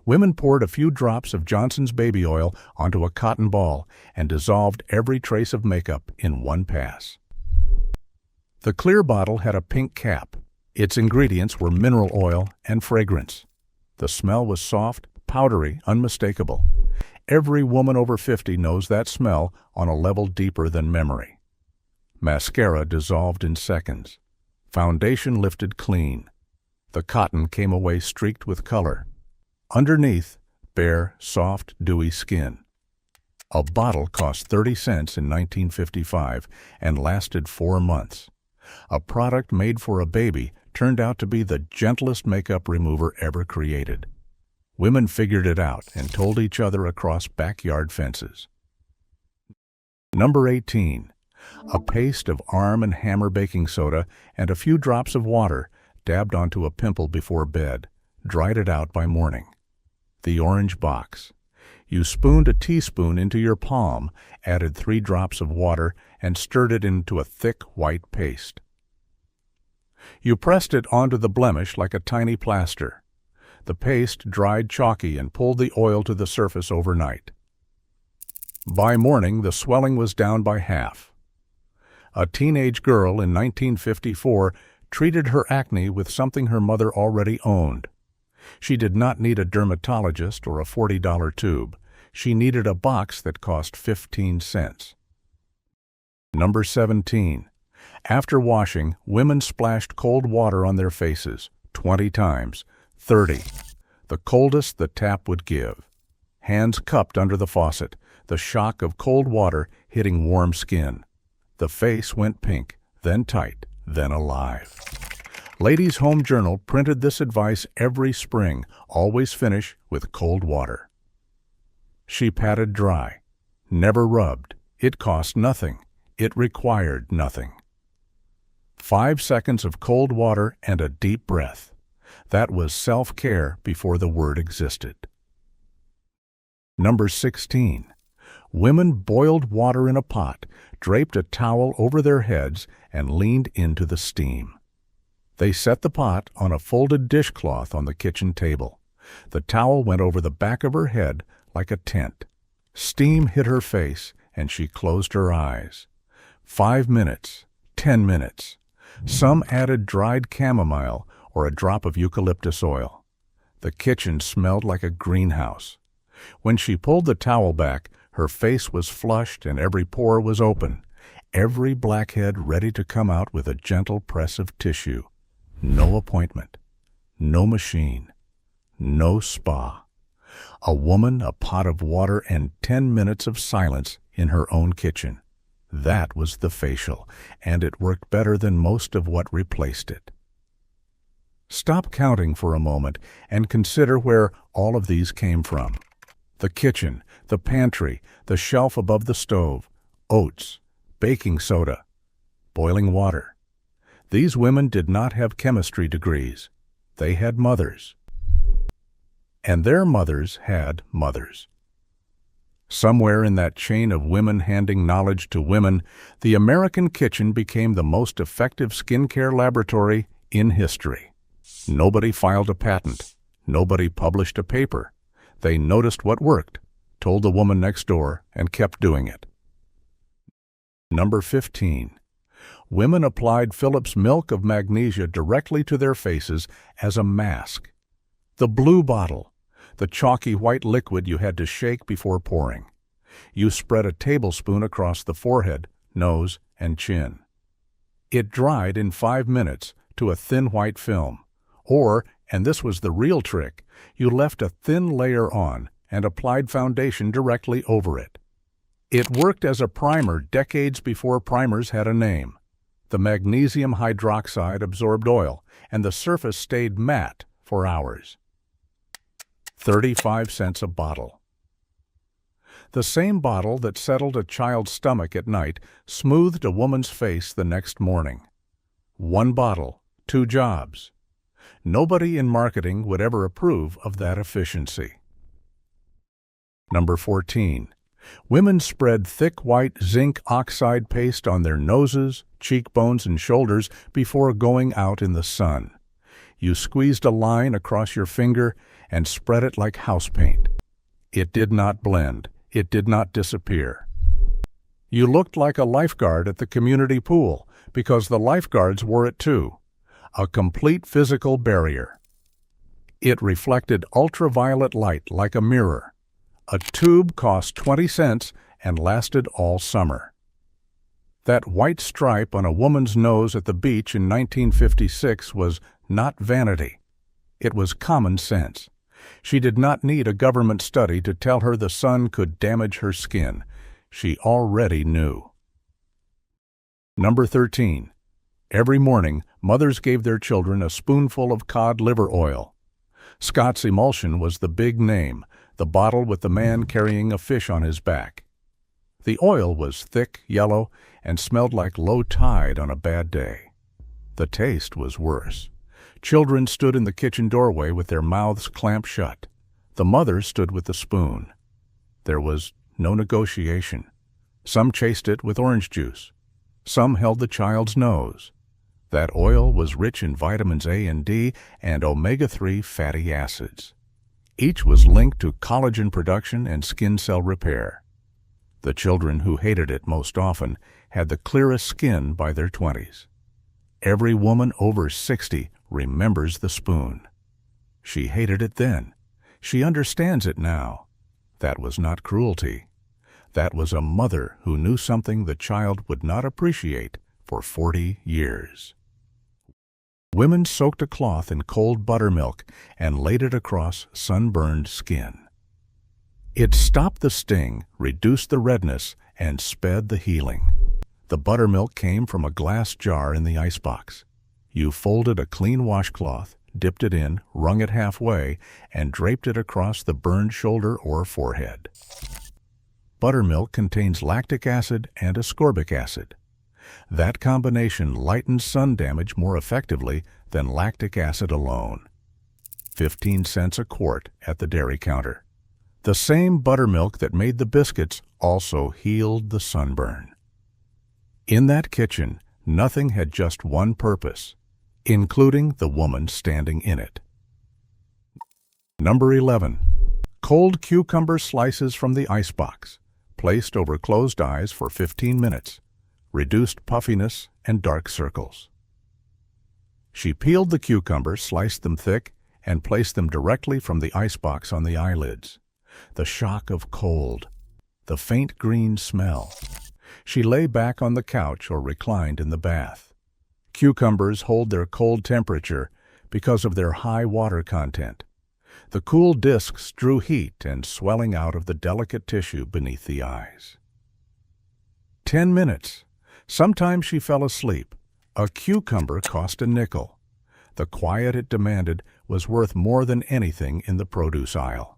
Women poured a few drops of Johnson's baby oil onto a cotton ball and dissolved every trace of makeup in one pass. The clear bottle had a pink cap. Its ingredients were mineral oil and fragrance. The smell was soft, powdery, unmistakable. Every woman over 50 knows that smell on a level deeper than memory. Mascara dissolved in seconds. Foundation lifted clean. The cotton came away streaked with color. Underneath, bare, soft, dewy skin. A bottle cost 30 cents in 1955 and lasted 4 months. A product made for a baby turned out to be the gentlest makeup remover ever created. Women figured it out and told each other across backyard fences. Number 18. A paste of Arm & Hammer baking soda and a few drops of water dabbed onto a pimple before bed, dried it out by morning. The orange box. You spooned a teaspoon into your palm, added 3 drops of water, and stirred it into a thick white paste. You pressed it onto the blemish like a tiny plaster. The paste dried chalky and pulled the oil to the surface overnight. By morning, the swelling was down by half. A teenage girl in 1954 treated her acne with something her mother already owned. She did not need a dermatologist or a $40 tube. She needed a box that cost 15 cents. Number 17. After washing, women splashed cold water on their faces, 20 times, 30. The coldest the tap would give. Hands cupped under the faucet, the shock of cold water hitting warm skin. The face went pink, then tight, then alive. Ladies' Home Journal printed this advice every spring, always finish with cold water. She patted dry, never rubbed. It cost nothing. It required nothing. 5 seconds of cold water and a deep breath. That was self-care before the word existed. Number 16. Women boiled water in a pot, draped a towel over their heads, and leaned into the steam. They set the pot on a folded dishcloth on the kitchen table. The towel went over the back of her head like a tent. Steam hit her face, and she closed her eyes. 5 minutes, 10 minutes. Some added dried chamomile or a drop of eucalyptus oil. The kitchen smelled like a greenhouse. When she pulled the towel back, her face was flushed and every pore was open, every blackhead ready to come out with a gentle press of tissue. No appointment, no machine, no spa. A woman, a pot of water, and 10 minutes of silence in her own kitchen. That was the facial, and it worked better than most of what replaced it. Stop counting for a moment and consider where all of these came from. The kitchen, the pantry, the shelf above the stove, oats, baking soda, boiling water. These women did not have chemistry degrees. They had mothers. and their mothers had mothers. Somewhere in that chain of women handing knowledge to women, the American kitchen became the most effective skincare laboratory in history. Nobody filed a patent. Nobody published a paper. They noticed what worked, told the woman next door, and kept doing it. Number 15. Women applied Phillips' milk of magnesia directly to their faces as a mask. The blue bottle, the chalky white liquid you had to shake before pouring. You spread a tablespoon across the forehead, nose, and chin. It dried in 5 minutes to a thin white film. Or, and this was the real trick, you left a thin layer on and applied foundation directly over it. It worked as a primer decades before primers had a name. The magnesium hydroxide absorbed oil, and the surface stayed matte for hours. 35 cents a bottle. The same bottle that settled a child's stomach at night smoothed a woman's face the next morning. 1 bottle, 2 jobs. Nobody in marketing would ever approve of that efficiency. Number 14. Women spread thick white zinc oxide paste on their noses, cheekbones, and shoulders before going out in the sun. You squeezed a line across your finger and spread it like house paint. It did not blend. It did not disappear. You looked like a lifeguard at the community pool because the lifeguards wore it too. A complete physical barrier. It reflected ultraviolet light like a mirror. A tube cost 20 cents and lasted all summer. That white stripe on a woman's nose at the beach in 1956 was not vanity. It was common sense. She did not need a government study to tell her the sun could damage her skin. She already knew. Number 13. Every morning, mothers gave their children a spoonful of cod liver oil. Scott's Emulsion was the big name, the bottle with the man carrying a fish on his back. The oil was thick, yellow, and smelled like low tide on a bad day. The taste was worse. Children stood in the kitchen doorway with their mouths clamped shut. The mother stood with the spoon. There was no negotiation. Some chased it with orange juice. Some held the child's nose. That oil was rich in vitamins A and D and omega-3 fatty acids. Each was linked to collagen production and skin cell repair. The children who hated it most often had the clearest skin by their 20s. Every woman over 60 remembers the spoon. She hated it then. She understands it now. That was not cruelty. That was a mother who knew something the child would not appreciate for 40 years. Women soaked a cloth in cold buttermilk and laid it across sunburned skin. It stopped the sting, reduced the redness, and sped the healing. The buttermilk came from a glass jar in the icebox. You folded a clean washcloth, dipped it in, wrung it halfway, and draped it across the burned shoulder or forehead. Buttermilk contains lactic acid and ascorbic acid. That combination lightens sun damage more effectively than lactic acid alone. 15 cents a quart at the dairy counter. The same buttermilk that made the biscuits also healed the sunburn. In that kitchen, nothing had just one purpose, including the woman standing in it. Number 11. Cold cucumber slices from the icebox, placed over closed eyes for 15 minutes. Reduced puffiness and dark circles. She peeled the cucumbers, sliced them thick, and placed them directly from the icebox on the eyelids. The shock of cold, the faint green smell. She lay back on the couch or reclined in the bath. Cucumbers hold their cold temperature because of their high water content. The cool discs drew heat and swelling out of the delicate tissue beneath the eyes. 10 minutes. Sometimes she fell asleep. A cucumber cost a nickel. The quiet it demanded was worth more than anything in the produce aisle.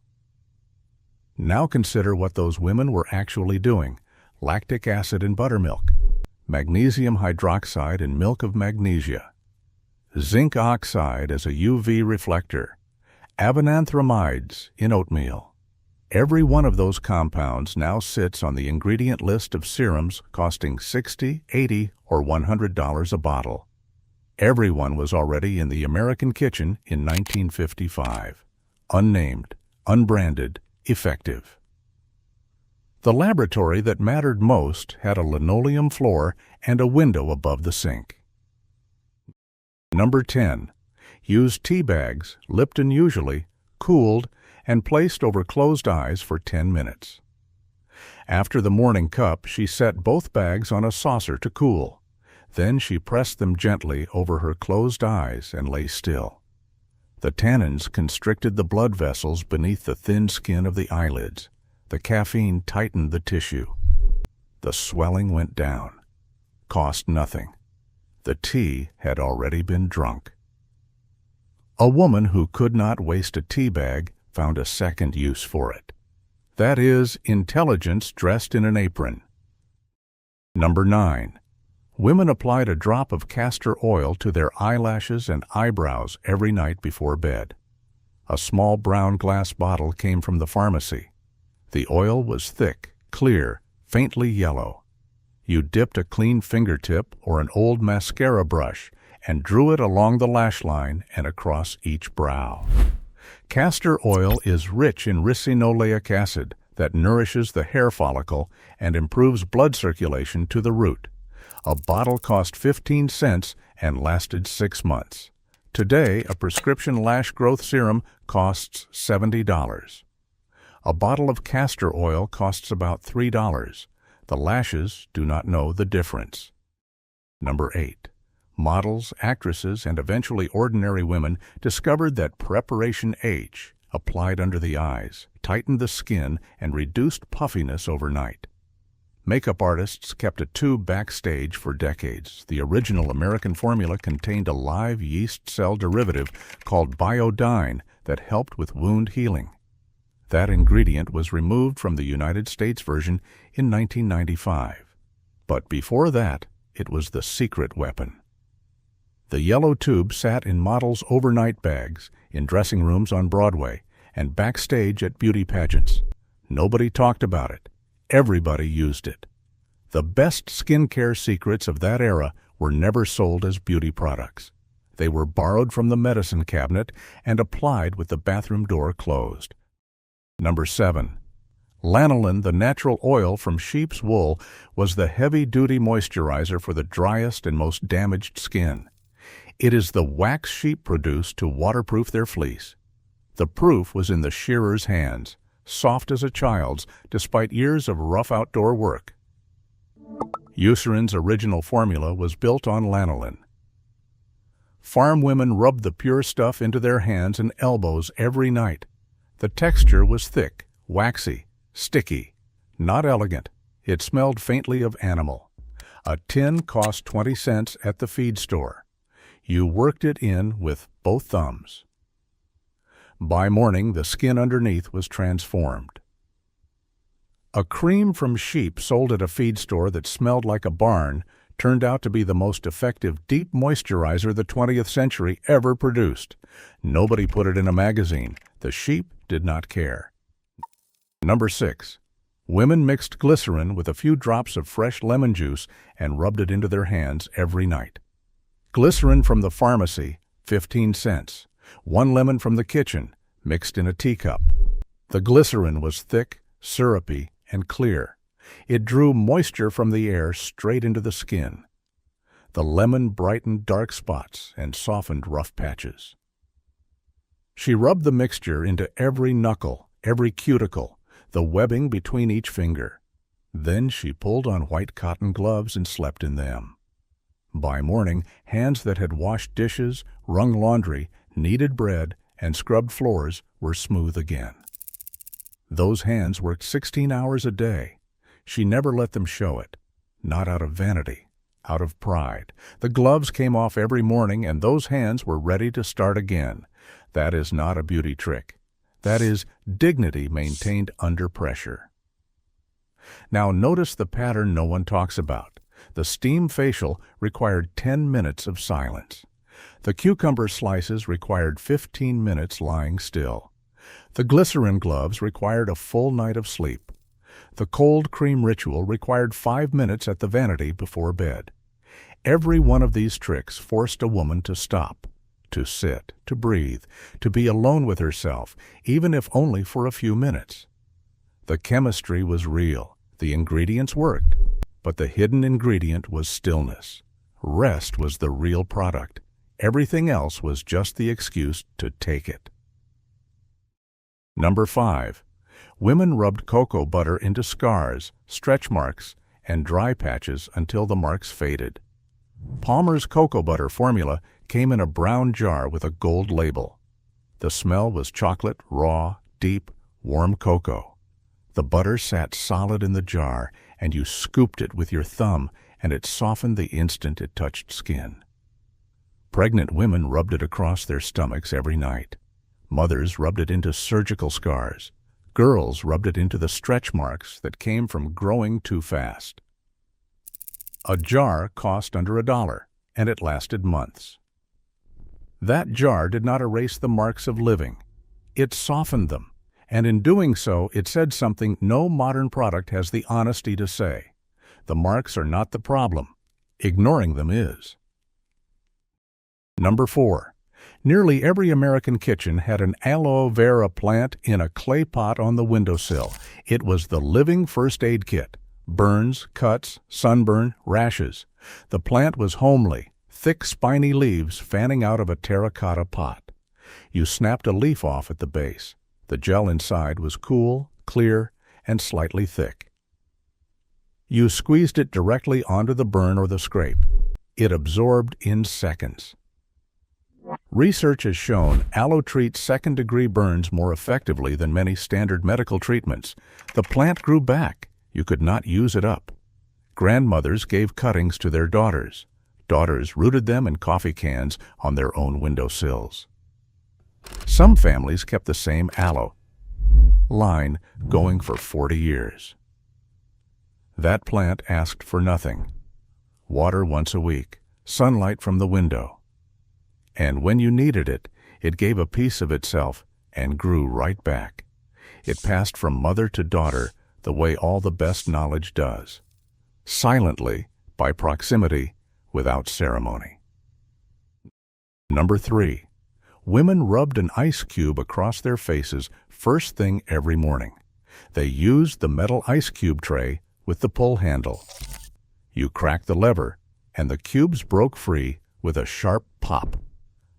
Now consider what those women were actually doing. Lactic acid in buttermilk, magnesium hydroxide in milk of magnesia, zinc oxide as a UV reflector, Avenanthramides in oatmeal. Every one of those compounds now sits on the ingredient list of serums costing $60, $80, or $100 a bottle. Every one was already in the American kitchen in 1955. Unnamed, unbranded, effective. The laboratory that mattered most had a linoleum floor and a window above the sink. Number 10. Use tea bags, Lipton usually, cooled, and placed over closed eyes for 10 minutes. After the morning cup, she set both bags on a saucer to cool. Then she pressed them gently over her closed eyes and lay still. The tannins constricted the blood vessels beneath the thin skin of the eyelids. The caffeine tightened the tissue. The swelling went down. Cost nothing. The tea had already been drunk. A woman who could not waste a tea bag found a second use for it. That is, intelligence dressed in an apron. Number 9. Women applied a drop of castor oil to their eyelashes and eyebrows every night before bed. A small brown glass bottle came from the pharmacy. The oil was thick, clear, faintly yellow. You dipped a clean fingertip or an old mascara brush and drew it along the lash line and across each brow. Castor oil is rich in ricinoleic acid that nourishes the hair follicle and improves blood circulation to the root. A bottle cost 15 cents and lasted 6 months. Today, a prescription lash growth serum costs $70. A bottle of castor oil costs about $3. The lashes do not know the difference. Number 8. Models, actresses, and eventually ordinary women discovered that Preparation H, applied under the eyes, tightened the skin and reduced puffiness overnight. Makeup artists kept a tube backstage for decades. The original American formula contained a live yeast cell derivative called biodine that helped with wound healing. That ingredient was removed from the United States version in 1995. But before that, it was the secret weapon. The yellow tube sat in models' overnight bags, in dressing rooms on Broadway, and backstage at beauty pageants. Nobody talked about it. Everybody used it. The best skincare secrets of that era were never sold as beauty products. They were borrowed from the medicine cabinet and applied with the bathroom door closed. Number 7. Lanolin, the natural oil from sheep's wool, was the heavy-duty moisturizer for the driest and most damaged skin. It is the wax sheep produced to waterproof their fleece. The proof was in the shearer's hands, soft as a child's, despite years of rough outdoor work. Eucerin's original formula was built on lanolin. Farm women rubbed the pure stuff into their hands and elbows every night. The texture was thick, waxy, sticky, not elegant. It smelled faintly of animal. A tin cost 20 cents at the feed store. You worked it in with both thumbs. By morning, the skin underneath was transformed. A cream from sheep sold at a feed store that smelled like a barn turned out to be the most effective deep moisturizer the 20th century ever produced. Nobody put it in a magazine. The sheep did not care. Number 6. Women mixed glycerin with a few drops of fresh lemon juice and rubbed it into their hands every night. Glycerin from the pharmacy, 15 cents. 1 lemon from the kitchen, mixed in a teacup. The glycerin was thick, syrupy, and clear. It drew moisture from the air straight into the skin. The lemon brightened dark spots and softened rough patches. She rubbed the mixture into every knuckle, every cuticle, the webbing between each finger. Then she pulled on white cotton gloves and slept in them. By morning, hands that had washed dishes, wrung laundry, kneaded bread, and scrubbed floors were smooth again. Those hands worked 16 hours a day. She never let them show it, not out of vanity, out of pride. The gloves came off every morning, and those hands were ready to start again. That is not a beauty trick. That is dignity maintained under pressure. Now notice the pattern no one talks about. The steam facial required 10 minutes of silence. The cucumber slices required 15 minutes lying still. The glycerin gloves required a full night of sleep. The cold cream ritual required 5 minutes at the vanity before bed. Every one of these tricks forced a woman to stop, to sit, to breathe, to be alone with herself, even if only for a few minutes. The chemistry was real, the ingredients worked, but the hidden ingredient was stillness. Rest was the real product. Everything else was just the excuse to take it. Number 5. Women rubbed cocoa butter into scars, stretch marks, and dry patches until the marks faded. Palmer's cocoa butter formula came in a brown jar with a gold label. The smell was chocolate, raw, deep, warm cocoa. The butter sat solid in the jar, and you scooped it with your thumb, and it softened the instant it touched skin. Pregnant women rubbed it across their stomachs every night. Mothers rubbed it into surgical scars. Girls rubbed it into the stretch marks that came from growing too fast. A jar cost under $1, and it lasted months. That jar did not erase the marks of living. It softened them, and in doing so, it said something no modern product has the honesty to say. The marks are not the problem. Ignoring them is. Number 4. Nearly every American kitchen had an aloe vera plant in a clay pot on the windowsill. It was the living first aid kit. Burns, cuts, sunburn, rashes. The plant was homely, thick spiny leaves fanning out of a terracotta pot. You snapped a leaf off at the base. The gel inside was cool, clear, and slightly thick. You squeezed it directly onto the burn or the scrape. It absorbed in seconds. Research has shown aloe treats second-degree burns more effectively than many standard medical treatments. The plant grew back. You could not use it up. Grandmothers gave cuttings to their daughters. Daughters rooted them in coffee cans on their own windowsills. Some families kept the same aloe line going for 40 years. That plant asked for nothing. Water once a week, sunlight from the window. And when you needed it, it gave a piece of itself and grew right back. It passed from mother to daughter the way all the best knowledge does. Silently, by proximity, without ceremony. Number 3. Women rubbed an ice cube across their faces first thing every morning. They used the metal ice cube tray with the pull handle. You cracked the lever, and the cubes broke free with a sharp pop.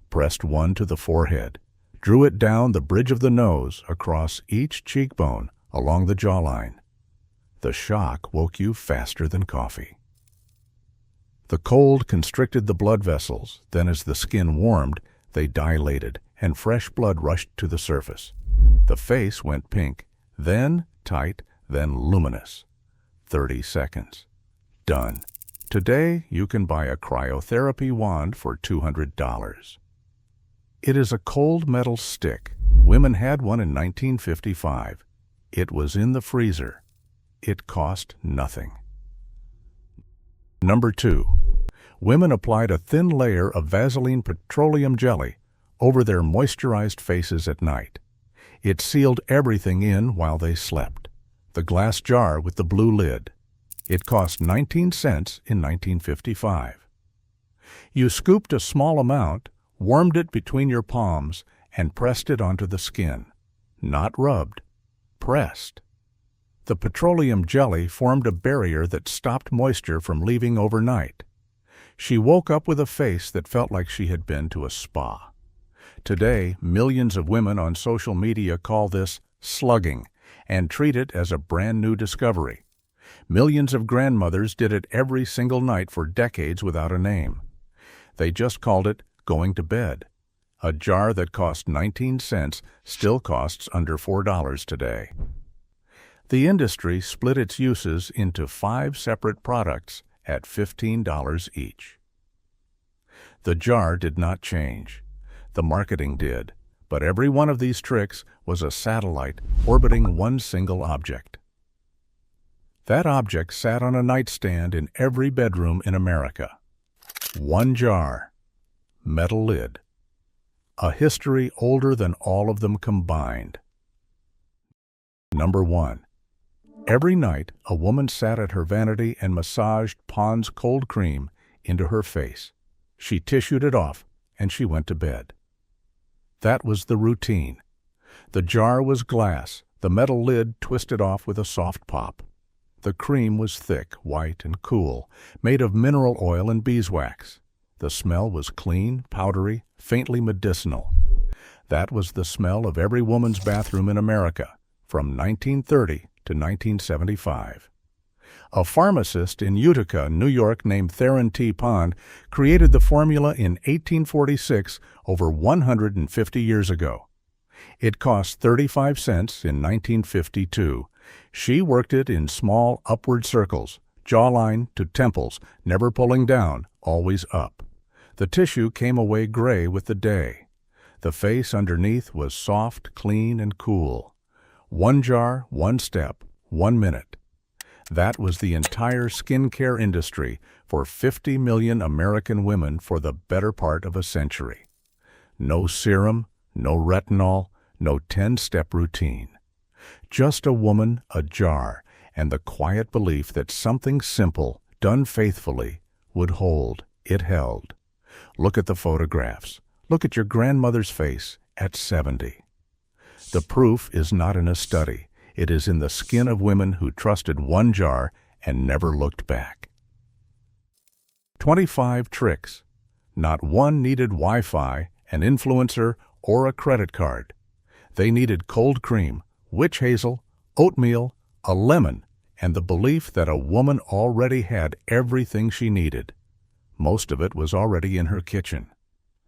Pressed one to the forehead, drew it down the bridge of the nose across each cheekbone along the jawline. The shock woke you faster than coffee. The cold constricted the blood vessels, then as the skin warmed, they dilated, and fresh blood rushed to the surface. The face went pink, then tight, then luminous. 30 seconds. Done. Today, you can buy a cryotherapy wand for $200. It is a cold metal stick. Women had one in 1955. It was in the freezer. It cost nothing. Number 2. Women applied a thin layer of Vaseline petroleum jelly over their moisturized faces at night. It sealed everything in while they slept. The glass jar with the blue lid. It cost 19 cents in 1955. You scooped a small amount, warmed it between your palms, and pressed it onto the skin. Not rubbed, pressed. The petroleum jelly formed a barrier that stopped moisture from leaving overnight. She woke up with a face that felt like she had been to a spa. Today, millions of women on social media call this slugging and treat it as a brand new discovery. Millions of grandmothers did it every single night for decades without a name. They just called it going to bed. A jar that cost 19 cents still costs under $4 today. The industry split its uses into 5 separate products at $15 each. The jar did not change. The marketing did, but every one of these tricks was a satellite orbiting one single object. That object sat on a nightstand in every bedroom in America. One jar. metal lid. A history older than all of them combined. Number 1. Every night, a woman sat at her vanity and massaged Pond's cold cream into her face. She tissued it off, and she went to bed. That was the routine. The jar was glass, the metal lid twisted off with a soft pop. The cream was thick, white, and cool, made of mineral oil and beeswax. The smell was clean, powdery, faintly medicinal. That was the smell of every woman's bathroom in America, from 1930 to 1975. A pharmacist in Utica, New York, named Theron T. Pond created the formula in 1846, over 150 years ago. It cost 35 cents in 1952. She worked it in small upward circles, jawline to temples, never pulling down, always up. The tissue came away gray with the day. The face underneath was soft, clean, and cool. 1 jar, 1 step, 1 minute. That was the entire skincare industry for 50 million American women for the better part of a century. No serum, no retinol, no 10-step routine. Just a woman, a jar, and the quiet belief that something simple, done faithfully, would hold. It held. Look at the photographs. Look at your grandmother's face at 70. The proof is not in a study. It is in the skin of women who trusted 1 jar and never looked back. 25 tricks. Not one needed Wi-Fi, an influencer, or a credit card. They needed cold cream, witch hazel, oatmeal, a lemon, and the belief that a woman already had everything she needed. Most of it was already in her kitchen.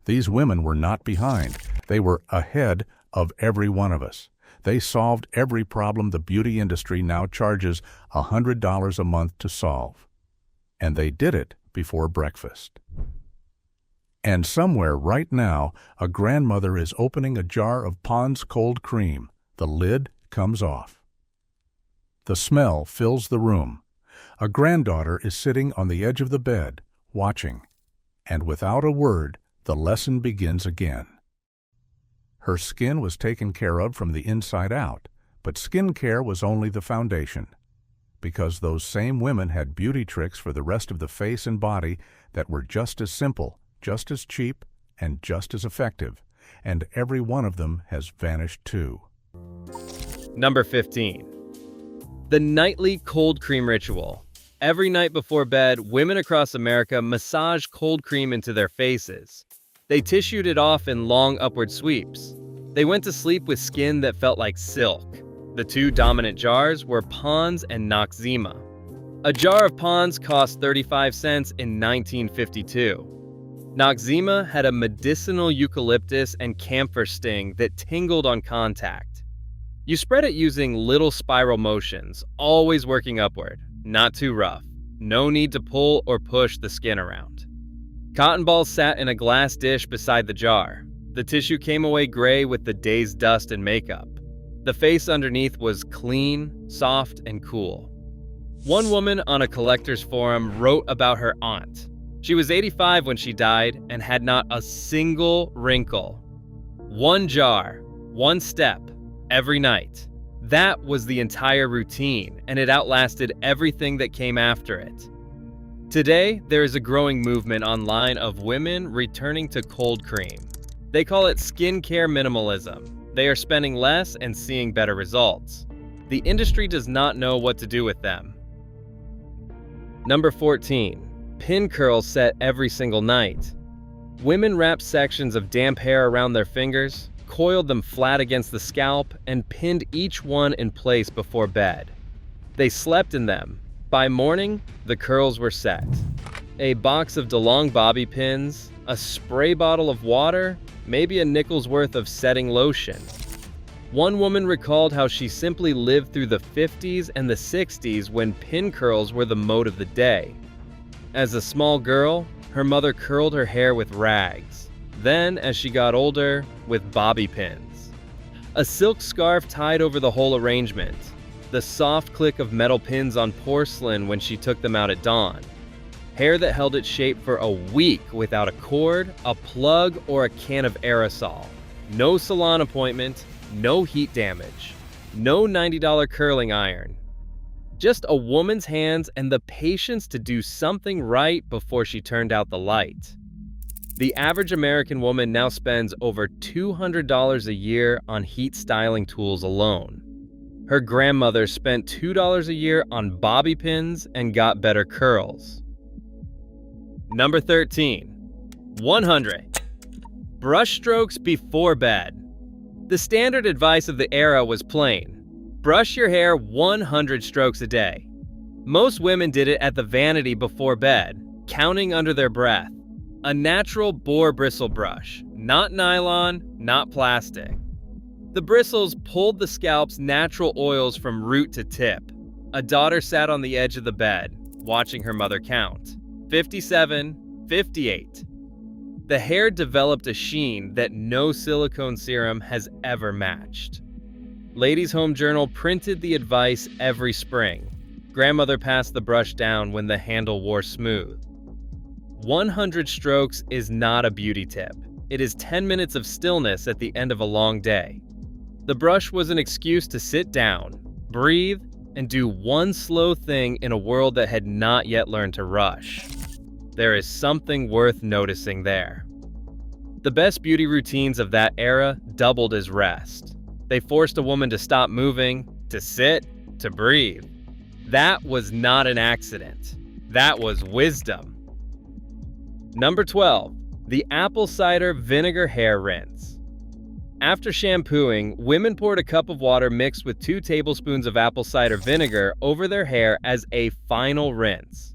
These women were not behind. They were ahead of every one of us. They solved every problem the beauty industry now charges $100 a month to solve. And they did it before breakfast. And somewhere right now, a grandmother is opening a jar of Pond's cold cream. The lid comes off. The smell fills the room. A granddaughter is sitting on the edge of the bed, watching. And without a word, the lesson begins again. Her skin was taken care of from the inside out, but skin care was only the foundation. Because those same women had beauty tricks for the rest of the face and body that were just as simple, just as cheap, and just as effective, and every one of them has vanished too. Number 15. The nightly cold cream ritual. Every night before bed, women across America massage cold cream into their faces. They tissued it off in long upward sweeps. They went to sleep with skin that felt like silk. The 2 dominant jars were Pond's and Noxzema. A jar of Pond's cost 35 cents in 1952. Noxzema had a medicinal eucalyptus and camphor sting that tingled on contact. You spread it using little spiral motions, always working upward, not too rough. No need to pull or push the skin around. Cotton balls sat in a glass dish beside the jar. The tissue came away gray with the day's dust and makeup. The face underneath was clean, soft, and cool. One woman on a collector's forum wrote about her aunt. She was 85 when she died and had not a single wrinkle. 1 jar, 1 step, every night. That was the entire routine, and it outlasted everything that came after it. Today, there is a growing movement online of women returning to cold cream. They call it skincare minimalism. They are spending less and seeing better results. The industry does not know what to do with them. Number 14. Pin curls set every single night. Women wrapped sections of damp hair around their fingers, coiled them flat against the scalp, and pinned each one in place before bed. They slept in them. By morning, the curls were set. A box of DeLong bobby pins, a spray bottle of water, maybe a nickel's worth of setting lotion. One woman recalled how she simply lived through the 50s and the 60s when pin curls were the mode of the day. As a small girl, her mother curled her hair with rags. Then, as she got older, with bobby pins. A silk scarf tied over the whole arrangement. The soft click of metal pins on porcelain when she took them out at dawn. Hair that held its shape for a week without a cord, a plug, or a can of aerosol. No salon appointment, no heat damage, no $90 curling iron. Just a woman's hands and the patience to do something right before she turned out the light. The average American woman now spends over $200 a year on heat styling tools alone. Her grandmother spent $2 a year on bobby pins and got better curls. Number 13. 100. Brush strokes before bed. The standard advice of the era was plain: brush your hair 100 strokes a day. Most women did it at the vanity before bed, counting under their breath. A natural boar bristle brush, not nylon, not plastic. The bristles pulled the scalp's natural oils from root to tip. A daughter sat on the edge of the bed, watching her mother count. 57, 58. The hair developed a sheen that no silicone serum has ever matched. Ladies' Home Journal printed the advice every spring. Grandmother passed the brush down when the handle wore smooth. 100 strokes is not a beauty tip. It is 10 minutes of stillness at the end of a long day. The brush was an excuse to sit down, breathe, and do one slow thing in a world that had not yet learned to rush. There is something worth noticing there. The best beauty routines of that era doubled as rest. They forced a woman to stop moving, to sit, to breathe. That was not an accident. That was wisdom. Number 12. The apple cider vinegar hair rinse. After shampooing, women poured a cup of water mixed with 2 tablespoons of apple cider vinegar over their hair as a final rinse.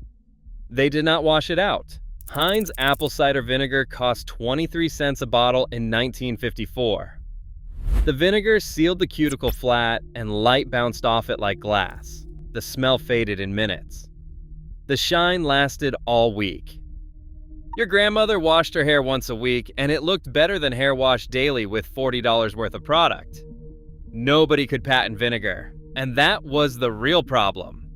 They did not wash it out. Heinz apple cider vinegar cost 23 cents a bottle in 1954. The vinegar sealed the cuticle flat and light bounced off it like glass. The smell faded in minutes. The shine lasted all week. Your grandmother washed her hair once a week, and it looked better than hair wash daily with $40 worth of product. Nobody could patent vinegar, and that was the real problem.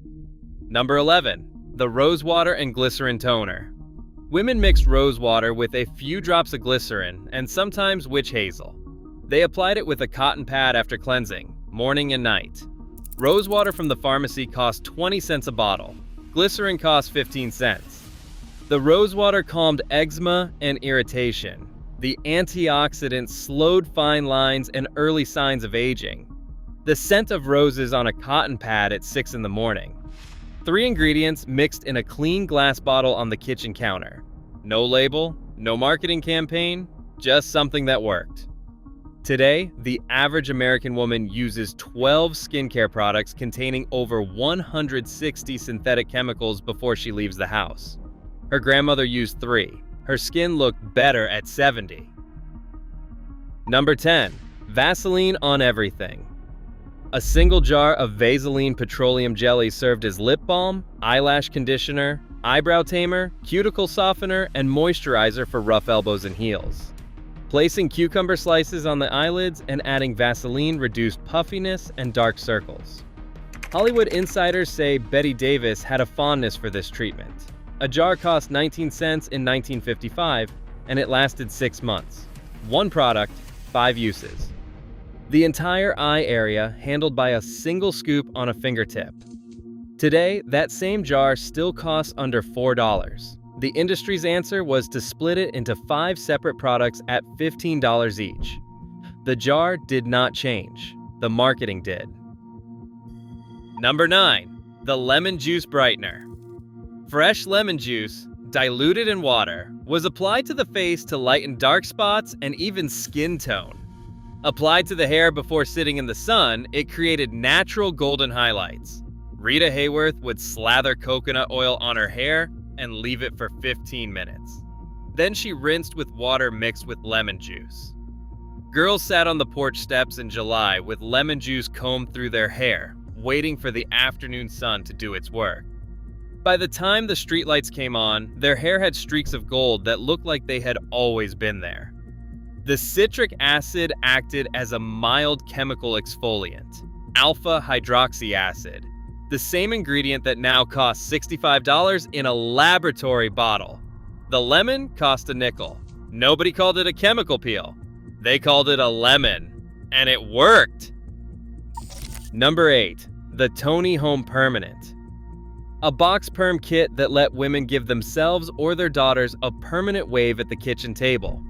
Number 11. The rose water and glycerin toner. Women mixed rose water with a few drops of glycerin and sometimes witch hazel. They applied it with a cotton pad after cleansing, morning and night. Rose water from the pharmacy cost 20 cents a bottle. Glycerin cost 15 cents. The rose water calmed eczema and irritation. The antioxidants slowed fine lines and early signs of aging. The scent of roses on a cotton pad at 6 in the morning. 3 ingredients mixed in a clean glass bottle on the kitchen counter. No label, no marketing campaign, just something that worked. Today, the average American woman uses 12 skincare products containing over 160 synthetic chemicals before she leaves the house. Her grandmother used 3. Her skin looked better at 70. Number 10. Vaseline on everything. A single jar of Vaseline petroleum jelly served as lip balm, eyelash conditioner, eyebrow tamer, cuticle softener, and moisturizer for rough elbows and heels. Placing cucumber slices on the eyelids and adding Vaseline reduced puffiness and dark circles. Hollywood insiders say Bette Davis had a fondness for this treatment. A jar cost 19 cents in 1955, and it lasted 6 months. 1 product, 5 uses. The entire eye area handled by a single scoop on a fingertip. Today, that same jar still costs under $4. The industry's answer was to split it into 5 separate products at $15 each. The jar did not change. The marketing did. Number 9. The lemon juice brightener. Fresh lemon juice, diluted in water, was applied to the face to lighten dark spots and even skin tone. Applied to the hair before sitting in the sun, it created natural golden highlights. Rita Hayworth would slather coconut oil on her hair and leave it for 15 minutes. Then she rinsed with water mixed with lemon juice. Girls sat on the porch steps in July with lemon juice combed through their hair, waiting for the afternoon sun to do its work. By the time the streetlights came on, their hair had streaks of gold that looked like they had always been there. The citric acid acted as a mild chemical exfoliant, alpha hydroxy acid. The same ingredient that now costs $65 in a laboratory bottle. The lemon cost a nickel. Nobody called it a chemical peel. They called it a lemon. And it worked! Number 8. The Tony Home Permanent. A box perm kit that let women give themselves or their daughters a permanent wave at the kitchen table.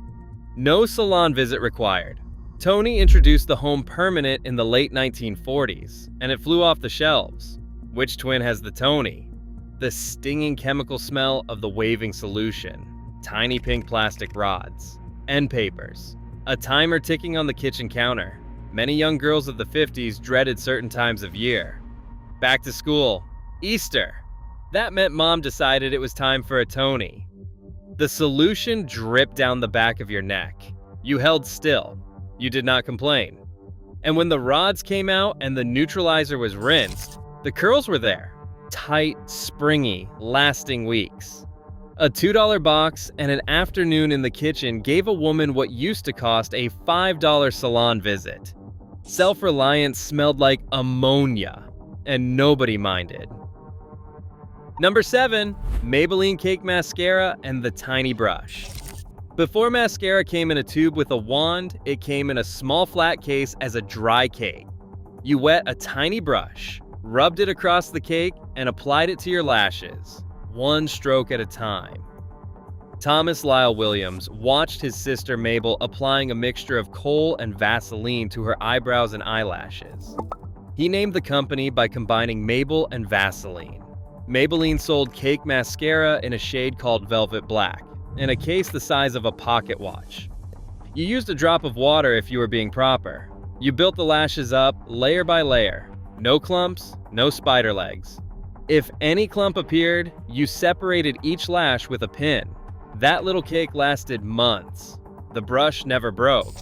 No salon visit required. Tony introduced the Home Permanent in the late 1940s, and it flew off the shelves. Which twin has the Tony? The stinging chemical smell of the waving solution, tiny pink plastic rods, end papers, a timer ticking on the kitchen counter. Many young girls of the 50s dreaded certain times of year. Back to school, Easter. That meant mom decided it was time for a Tony. The solution dripped down the back of your neck. You held still. You did not complain. And when the rods came out and the neutralizer was rinsed, the curls were there. Tight, springy, lasting weeks. A $2 box and an afternoon in the kitchen gave a woman what used to cost a $5 salon visit. Self-reliance smelled like ammonia, and nobody minded. Number 7. Maybelline Cake Mascara and the Tiny Brush. Before mascara came in a tube with a wand, it came in a small flat case as a dry cake. You wet a tiny brush, rubbed it across the cake, and applied it to your lashes, one stroke at a time. Thomas Lyle Williams watched his sister Mabel applying a mixture of kohl and Vaseline to her eyebrows and eyelashes. He named the company by combining Mabel and Vaseline. Maybelline sold cake mascara in a shade called Velvet Black, in a case the size of a pocket watch. You used a drop of water if you were being proper. You built the lashes up layer by layer. No clumps, no spider legs. If any clump appeared, you separated each lash with a pin. That little cake lasted months. The brush never broke.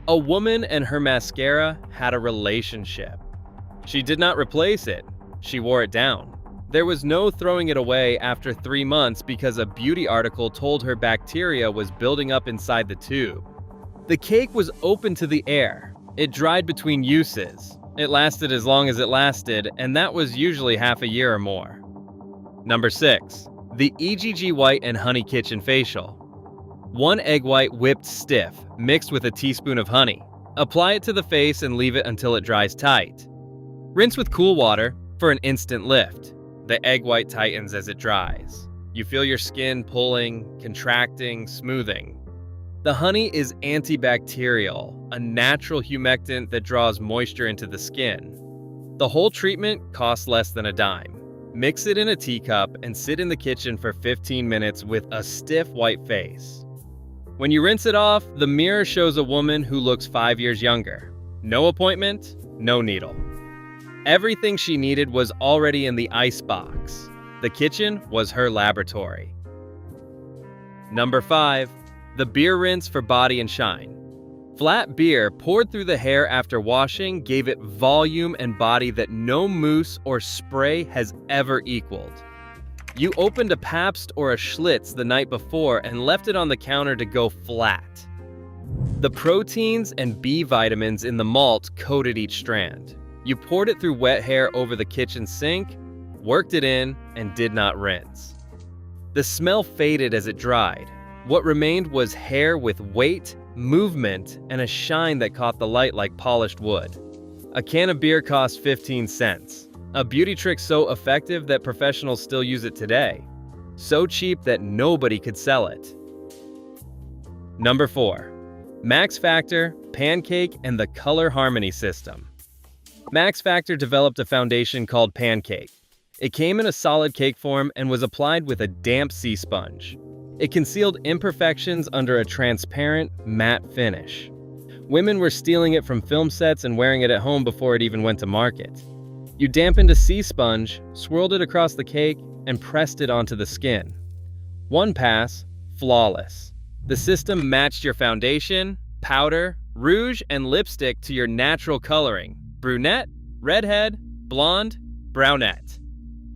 A woman and her mascara had a relationship. She did not replace it. She wore it down. There was no throwing it away after 3 months because a beauty article told her bacteria was building up inside the tube. The cake was open to the air. It dried between uses. It lasted as long as it lasted, and that was usually half a year or more. Number 6. The EGG White and Honey Kitchen Facial. 1 egg white whipped stiff, mixed with a teaspoon of honey. Apply it to the face and leave it until it dries tight. Rinse with cool water for an instant lift. The egg white tightens as it dries. You feel your skin pulling, contracting, smoothing. The honey is antibacterial, a natural humectant that draws moisture into the skin. The whole treatment costs less than a dime. Mix it in a teacup and sit in the kitchen for 15 minutes with a stiff white face. When you rinse it off, the mirror shows a woman who looks 5 years younger. No appointment, no needle. Everything she needed was already in the icebox. The kitchen was her laboratory. Number 5. The beer rinse for body and shine. Flat beer poured through the hair after washing gave it volume and body that no mousse or spray has ever equaled. You opened a Pabst or a Schlitz the night before and left it on the counter to go flat. The proteins and B vitamins in the malt coated each strand. You poured it through wet hair over the kitchen sink, worked it in, and did not rinse. The smell faded as it dried. What remained was hair with weight, movement, and a shine that caught the light like polished wood. A can of beer cost 15 cents. A beauty trick so effective that professionals still use it today. So cheap that nobody could sell it. Number 4. Max Factor, Pancake, and the Color Harmony System. Max Factor developed a foundation called Pancake. It came in a solid cake form and was applied with a damp sea sponge. It concealed imperfections under a transparent, matte finish. Women were stealing it from film sets and wearing it at home before it even went to market. You dampened a sea sponge, swirled it across the cake, and pressed it onto the skin. One pass, flawless. The system matched your foundation, powder, rouge, and lipstick to your natural coloring: brunette, redhead, blonde, brunette.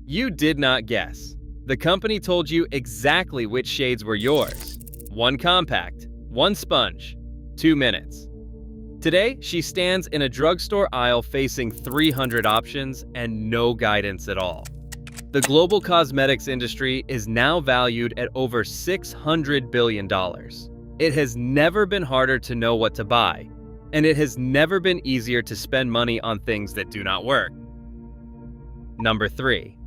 You did not guess. The company told you exactly which shades were yours. 1 compact, 1 sponge, 2 minutes. Today, she stands in a drugstore aisle facing 300 options and no guidance at all. The global cosmetics industry is now valued at over $600 billion. It has never been harder to know what to buy, and it has never been easier to spend money on things that do not work. Number 3.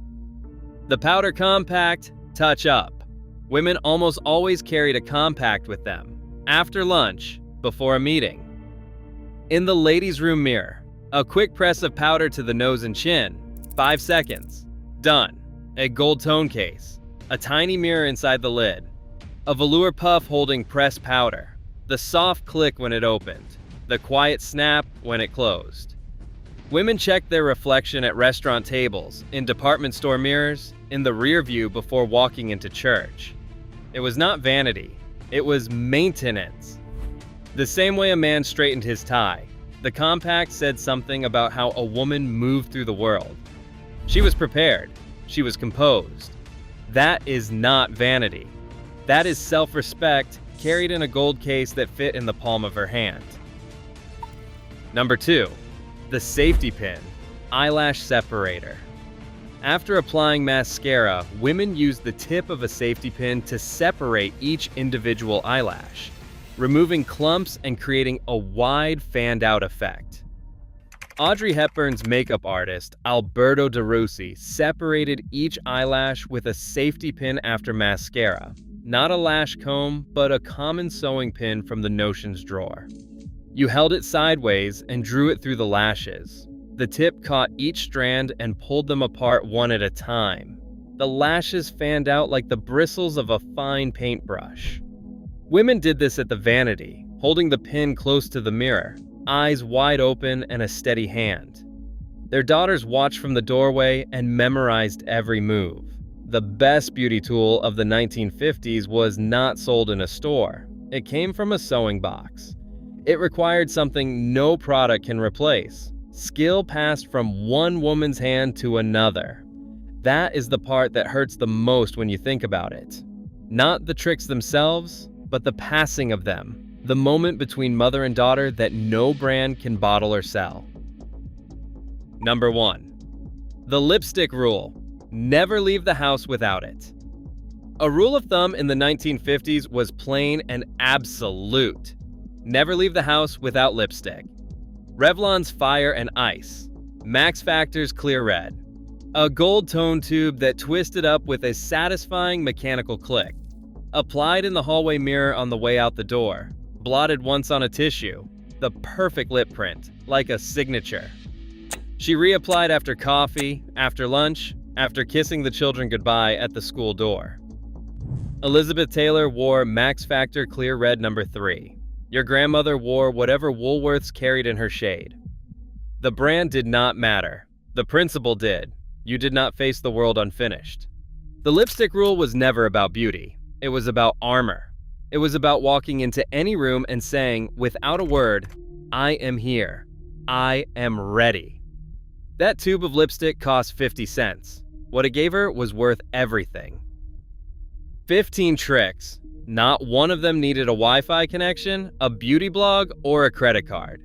The Powder Compact Touch Up. Women almost always carried a compact with them, after lunch, before a meeting. In the ladies' room mirror, a quick press of powder to the nose and chin, 5 seconds, done. A gold tone case, a tiny mirror inside the lid, a velour puff holding pressed powder, the soft click when it opened, the quiet snap when it closed. Women checked their reflection at restaurant tables, in department store mirrors, in the rear view before walking into church. It was not vanity, it was maintenance. The same way a man straightened his tie, the compact said something about how a woman moved through the world. She was prepared, she was composed. That is not vanity. That is self-respect carried in a gold case that fit in the palm of her hand. Number 2. The safety pin, eyelash separator. After applying mascara, women use the tip of a safety pin to separate each individual eyelash, removing clumps and creating a wide fanned-out effect. Audrey Hepburn's makeup artist, Alberto De Rossi, separated each eyelash with a safety pin after mascara. Not a lash comb, but a common sewing pin from the Notions drawer. You held it sideways and drew it through the lashes. The tip caught each strand and pulled them apart one at a time. The lashes fanned out like the bristles of a fine paintbrush. Women did this at the vanity, holding the pin close to the mirror, eyes wide open and a steady hand. Their daughters watched from the doorway and memorized every move. The best beauty tool of the 1950s was not sold in a store. It came from a sewing box. It required something no product can replace. Skill passed from one woman's hand to another. That is the part that hurts the most when you think about it. Not the tricks themselves, but the passing of them. The moment between mother and daughter that no brand can bottle or sell. Number 1. The lipstick rule. Never leave the house without it. A rule of thumb in the 1950s was plain and absolute. Never leave the house without lipstick. Revlon's Fire and Ice. Max Factor's Clear Red. A gold tone tube that twisted up with a satisfying mechanical click. Applied in the hallway mirror on the way out the door. Blotted once on a tissue. The perfect lip print, like a signature. She reapplied after coffee, after lunch, after kissing the children goodbye at the school door. Elizabeth Taylor wore Max Factor Clear Red number 3. Your grandmother wore whatever Woolworths carried in her shade. The brand did not matter. The principle did. You did not face the world unfinished. The lipstick rule was never about beauty. It was about armor. It was about walking into any room and saying, without a word, I am here. I am ready. That tube of lipstick cost 50 cents. What it gave her was worth everything. 15 tricks. Not one of them needed a Wi-Fi connection, a beauty blog, or a credit card.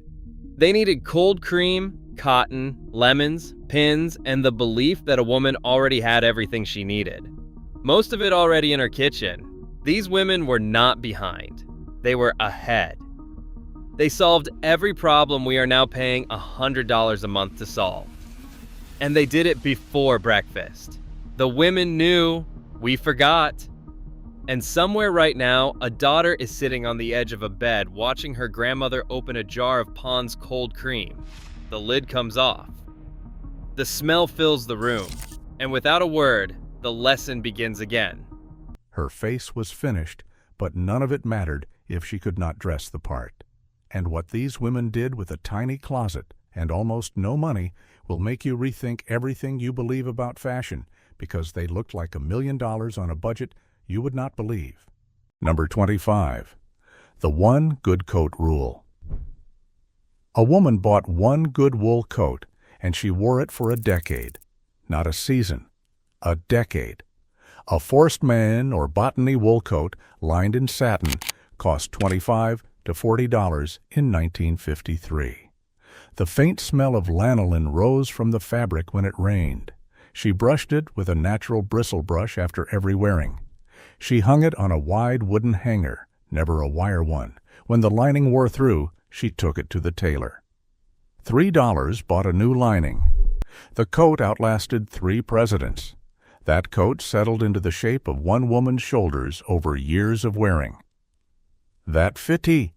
They needed cold cream, cotton, lemons, pins, and the belief that a woman already had everything she needed. Most of it already in her kitchen. These women were not behind. They were ahead. They solved every problem we are now paying $100 a month to solve. And they did it before breakfast. The women knew, we forgot. And somewhere right now, a daughter is sitting on the edge of a bed watching her grandmother open a jar of Pond's cold cream. The lid comes off. The smell fills the room. And without a word, the lesson begins again. Her face was finished, but none of it mattered if she could not dress the part. And what these women did with a tiny closet and almost no money will make you rethink everything you believe about fashion, because they looked like $1 million on a budget you would not believe. Number 25. The one good coat rule. A woman bought one good wool coat, and she wore it for a decade. Not a season, a decade. A Forest Man or Botany wool coat lined in satin cost $25 to to $40 in 1953. The faint smell of lanolin rose from the fabric when it rained. She brushed it with a natural bristle brush after every wearing. She hung it on a wide wooden hanger, never a wire one. When the lining wore through, she took it to the tailor. $3 bought a new lining. The coat outlasted 3 presidents. That coat settled into the shape of one woman's shoulders over years of wearing. That fitty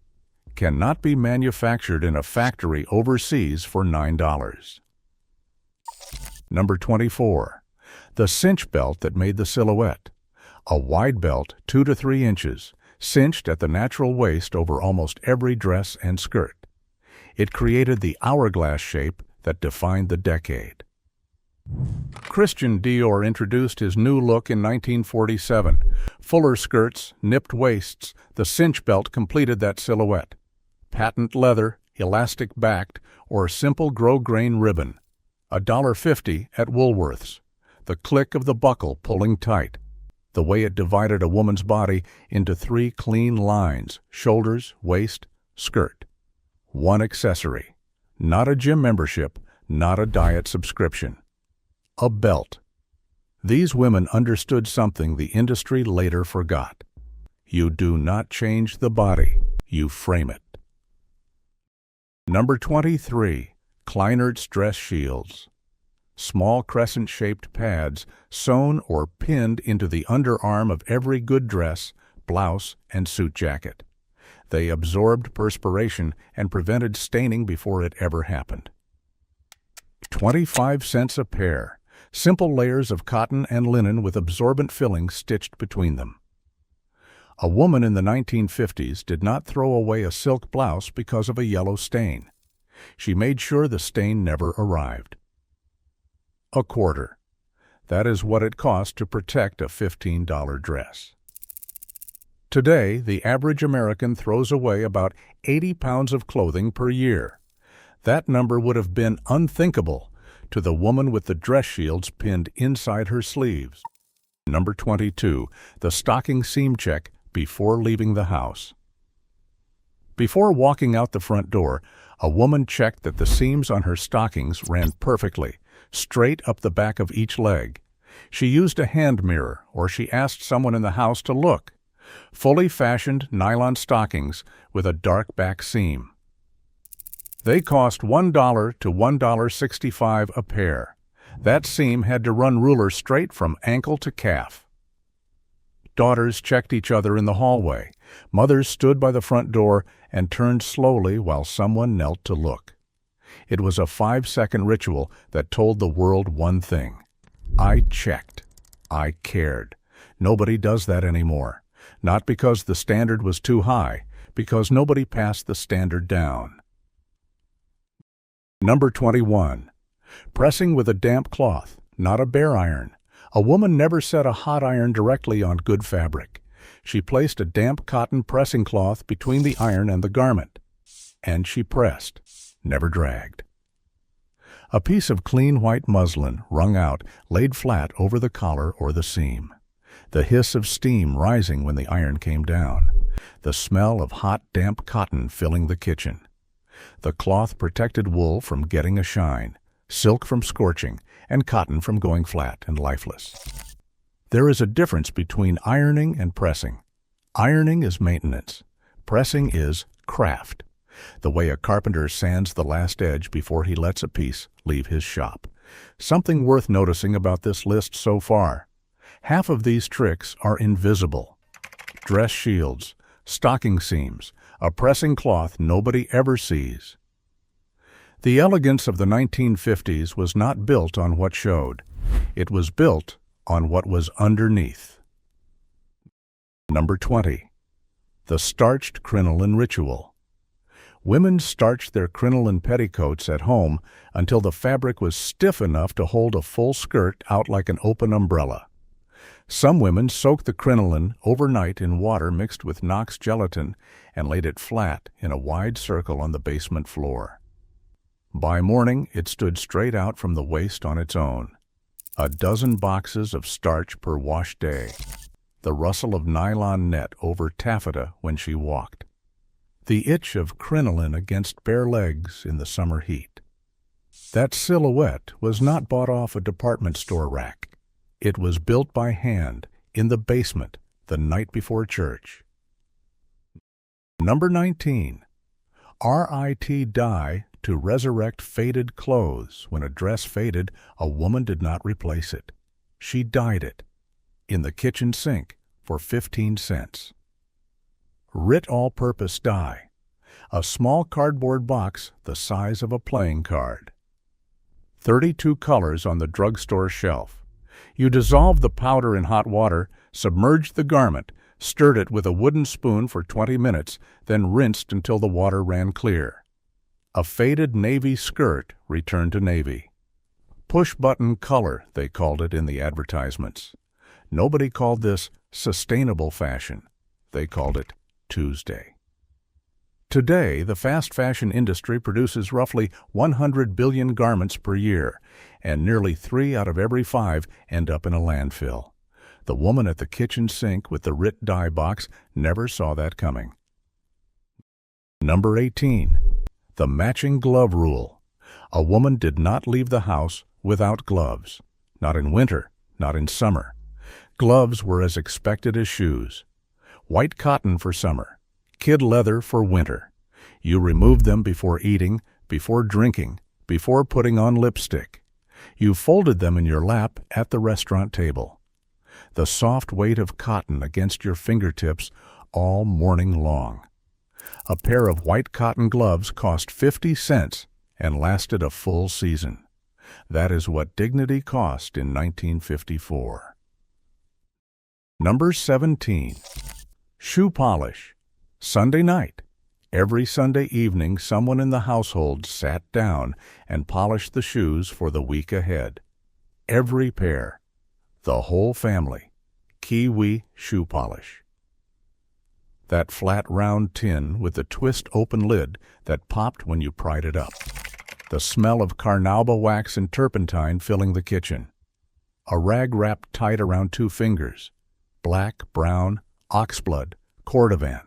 cannot be manufactured in a factory overseas for $9. Number 24. The cinch belt that made the silhouette. A wide belt, 2 to 3 inches, cinched at the natural waist over almost every dress and skirt. It created the hourglass shape that defined the decade. Christian Dior introduced his new look in 1947. Fuller skirts, nipped waists, the cinch belt completed that silhouette. Patent leather, elastic-backed, or simple grosgrain ribbon. $1.50 at Woolworth's. The click of the buckle pulling tight. The way it divided a woman's body into 3 clean lines: shoulders, waist, skirt. One accessory. Not a gym membership, not a diet subscription. A belt. These women understood something the industry later forgot. You do not change the body, you frame it. Number 23. Kleinert's dress shields. Small crescent-shaped pads sewn or pinned into the underarm of every good dress, blouse, and suit jacket. They absorbed perspiration and prevented staining before it ever happened. 25 cents a pair. Simple layers of cotton and linen with absorbent fillings stitched between them. A woman in the 1950s did not throw away a silk blouse because of a yellow stain. She made sure the stain never arrived. A quarter. That is what it cost to protect a $15 dress. Today, the average American throws away about 80 pounds of clothing per year. That number would have been unthinkable to the woman with the dress shields pinned inside her sleeves. Number 22. The stocking seam check before leaving the house. Before walking out the front door, a woman checked that the seams on her stockings ran perfectly, straight up the back of each leg. She used a hand mirror, or she asked someone in the house to look. Fully fashioned nylon stockings with a dark back seam. They cost $1 to $1.65 a pair. That seam had to run ruler straight from ankle to calf. Daughters checked each other in the hallway. Mothers stood by the front door and turned slowly while someone knelt to look. It was a 5-second ritual that told the world one thing. I checked. I cared. Nobody does that anymore. Not because the standard was too high, because nobody passed the standard down. Number 21. Pressing with a damp cloth, not a bare iron. A woman never set a hot iron directly on good fabric. She placed a damp cotton pressing cloth between the iron and the garment. And she pressed, never dragged. A piece of clean white muslin, wrung out, laid flat over the collar or the seam. The hiss of steam rising when the iron came down. The smell of hot, damp cotton filling the kitchen. The cloth protected wool from getting a shine, silk from scorching, and cotton from going flat and lifeless. There is a difference between ironing and pressing. Ironing is maintenance. Pressing is craft. The way a carpenter sands the last edge before he lets a piece leave his shop. Something worth noticing about this list so far. Half of these tricks are invisible. Dress shields, stocking seams, a pressing cloth nobody ever sees. The elegance of the 1950s was not built on what showed. It was built on what was underneath. Number 20. The starched crinoline ritual. Women starched their crinoline petticoats at home until the fabric was stiff enough to hold a full skirt out like an open umbrella. Some women soaked the crinoline overnight in water mixed with Knox gelatin and laid it flat in a wide circle on the basement floor. By morning, it stood straight out from the waist on its own. A dozen boxes of starch per wash day. The rustle of nylon net over taffeta when she walked. The itch of crinoline against bare legs in the summer heat. That silhouette was not bought off a department store rack. It was built by hand in the basement the night before church. Number 19. RIT dye to resurrect faded clothes. When a dress faded, a woman did not replace it. She dyed it in the kitchen sink for 15 cents. RIT all-purpose dye. A small cardboard box the size of a playing card. 32 colors on the drugstore shelf. You dissolved the powder in hot water, submerged the garment, stirred it with a wooden spoon for 20 minutes, then rinsed until the water ran clear. A faded navy skirt returned to navy. Push-button color, they called it in the advertisements. Nobody called this sustainable fashion. They called it Tuesday. Today, the fast fashion industry produces roughly 100 billion garments per year, and nearly 3 out of every 5 end up in a landfill. The woman at the kitchen sink with the RIT dye box never saw that coming. Number 18. The matching glove rule. A woman did not leave the house without gloves. Not in winter, not in summer. Gloves were as expected as shoes. White cotton for summer, kid leather for winter. You removed them before eating, before drinking, before putting on lipstick. You folded them in your lap at the restaurant table. The soft weight of cotton against your fingertips all morning long. A pair of white cotton gloves cost 50 cents and lasted a full season. That is what dignity cost in 1954. Number 17. Shoe polish. Sunday night. Every Sunday evening, someone in the household sat down and polished the shoes for the week ahead. Every pair. The whole family. Kiwi shoe polish. That flat round tin with the twist open lid that popped when you pried it up. The smell of carnauba wax and turpentine filling the kitchen. A rag wrapped tight around 2 fingers. Black, brown, oxblood, cordovan.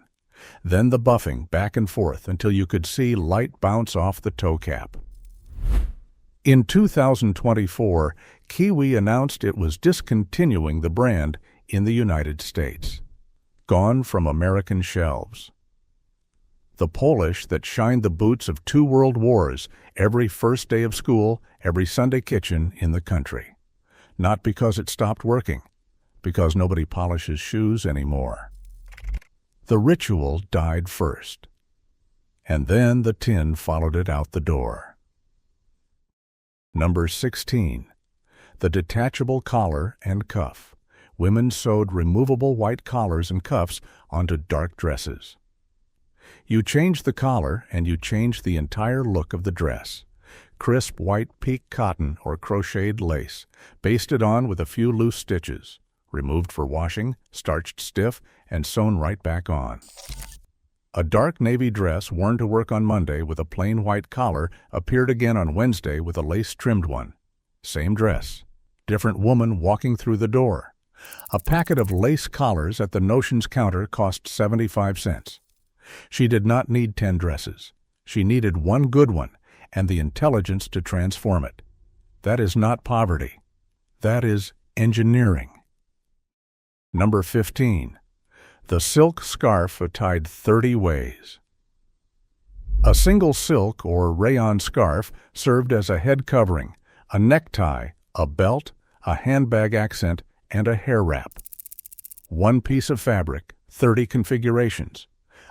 Then the buffing back and forth until you could see light bounce off the toe cap. In 2024, Kiwi announced it was discontinuing the brand in the United States. Gone from American shelves. The polish that shined the boots of 2 world wars every first day of school, every Sunday kitchen in the country. Not because it stopped working, because nobody polishes shoes anymore. The ritual died first, and then the tin followed it out the door. Number 16. The detachable collar and cuff. Women sewed removable white collars and cuffs onto dark dresses. You changed the collar and you changed the entire look of the dress. Crisp white pique cotton or crocheted lace, basted on with a few loose stitches, removed for washing, starched stiff, and sewn right back on. A dark navy dress worn to work on Monday with a plain white collar appeared again on Wednesday with a lace-trimmed one. Same dress. Different woman walking through the door. A packet of lace collars at the notions counter cost 75 cents. She did not need 10 dresses. She needed one good one and the intelligence to transform it. That is not poverty. That is engineering. Number 15. The silk scarf tied 30 ways. A single silk or rayon scarf served as a head covering, a necktie, a belt, a handbag accent, and a hair wrap. One piece of fabric, 30 configurations.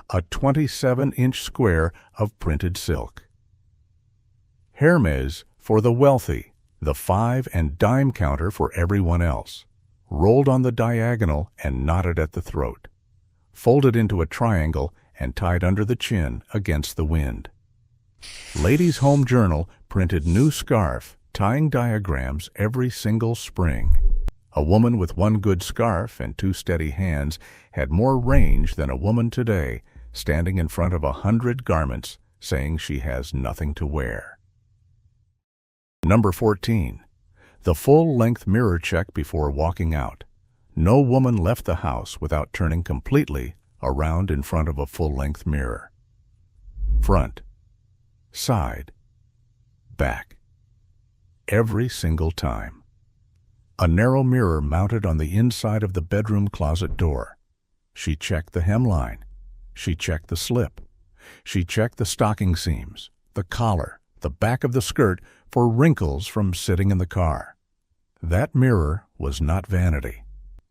A 27-inch square of printed silk. Hermes for the wealthy, the 5 and dime counter for everyone else. Rolled on the diagonal and knotted at the throat. Folded into a triangle and tied under the chin against the wind. Ladies' Home Journal printed new scarf, tying diagrams every single spring. A woman with one good scarf and 2 steady hands had more range than a woman today, standing in front of 100 garments, saying she has nothing to wear. Number 14. The full-length mirror check before walking out. No woman left the house without turning completely around in front of a full-length mirror. front, side, back. Every single time. A narrow mirror mounted on the inside of the bedroom closet door. She checked the hemline. She checked the slip. She checked the stocking seams, the collar, the back of the skirt for wrinkles from sitting in the car. That mirror was not vanity.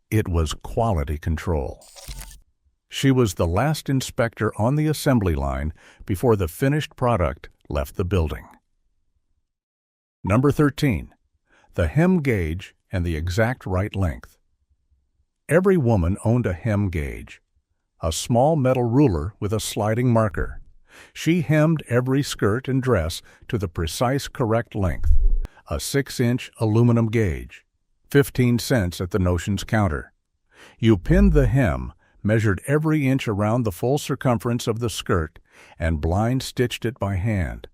It was quality control. She was the last inspector on the assembly line before the finished product left the building. Number 13. The hem gauge and the exact right length. Every woman owned a hem gauge, a small metal ruler with a sliding marker. She hemmed every skirt and dress to the precise correct length, a 6-inch aluminum gauge, 15 cents at the notions counter. You pinned the hem, measured every inch around the full circumference of the skirt, and blind stitched it by hand.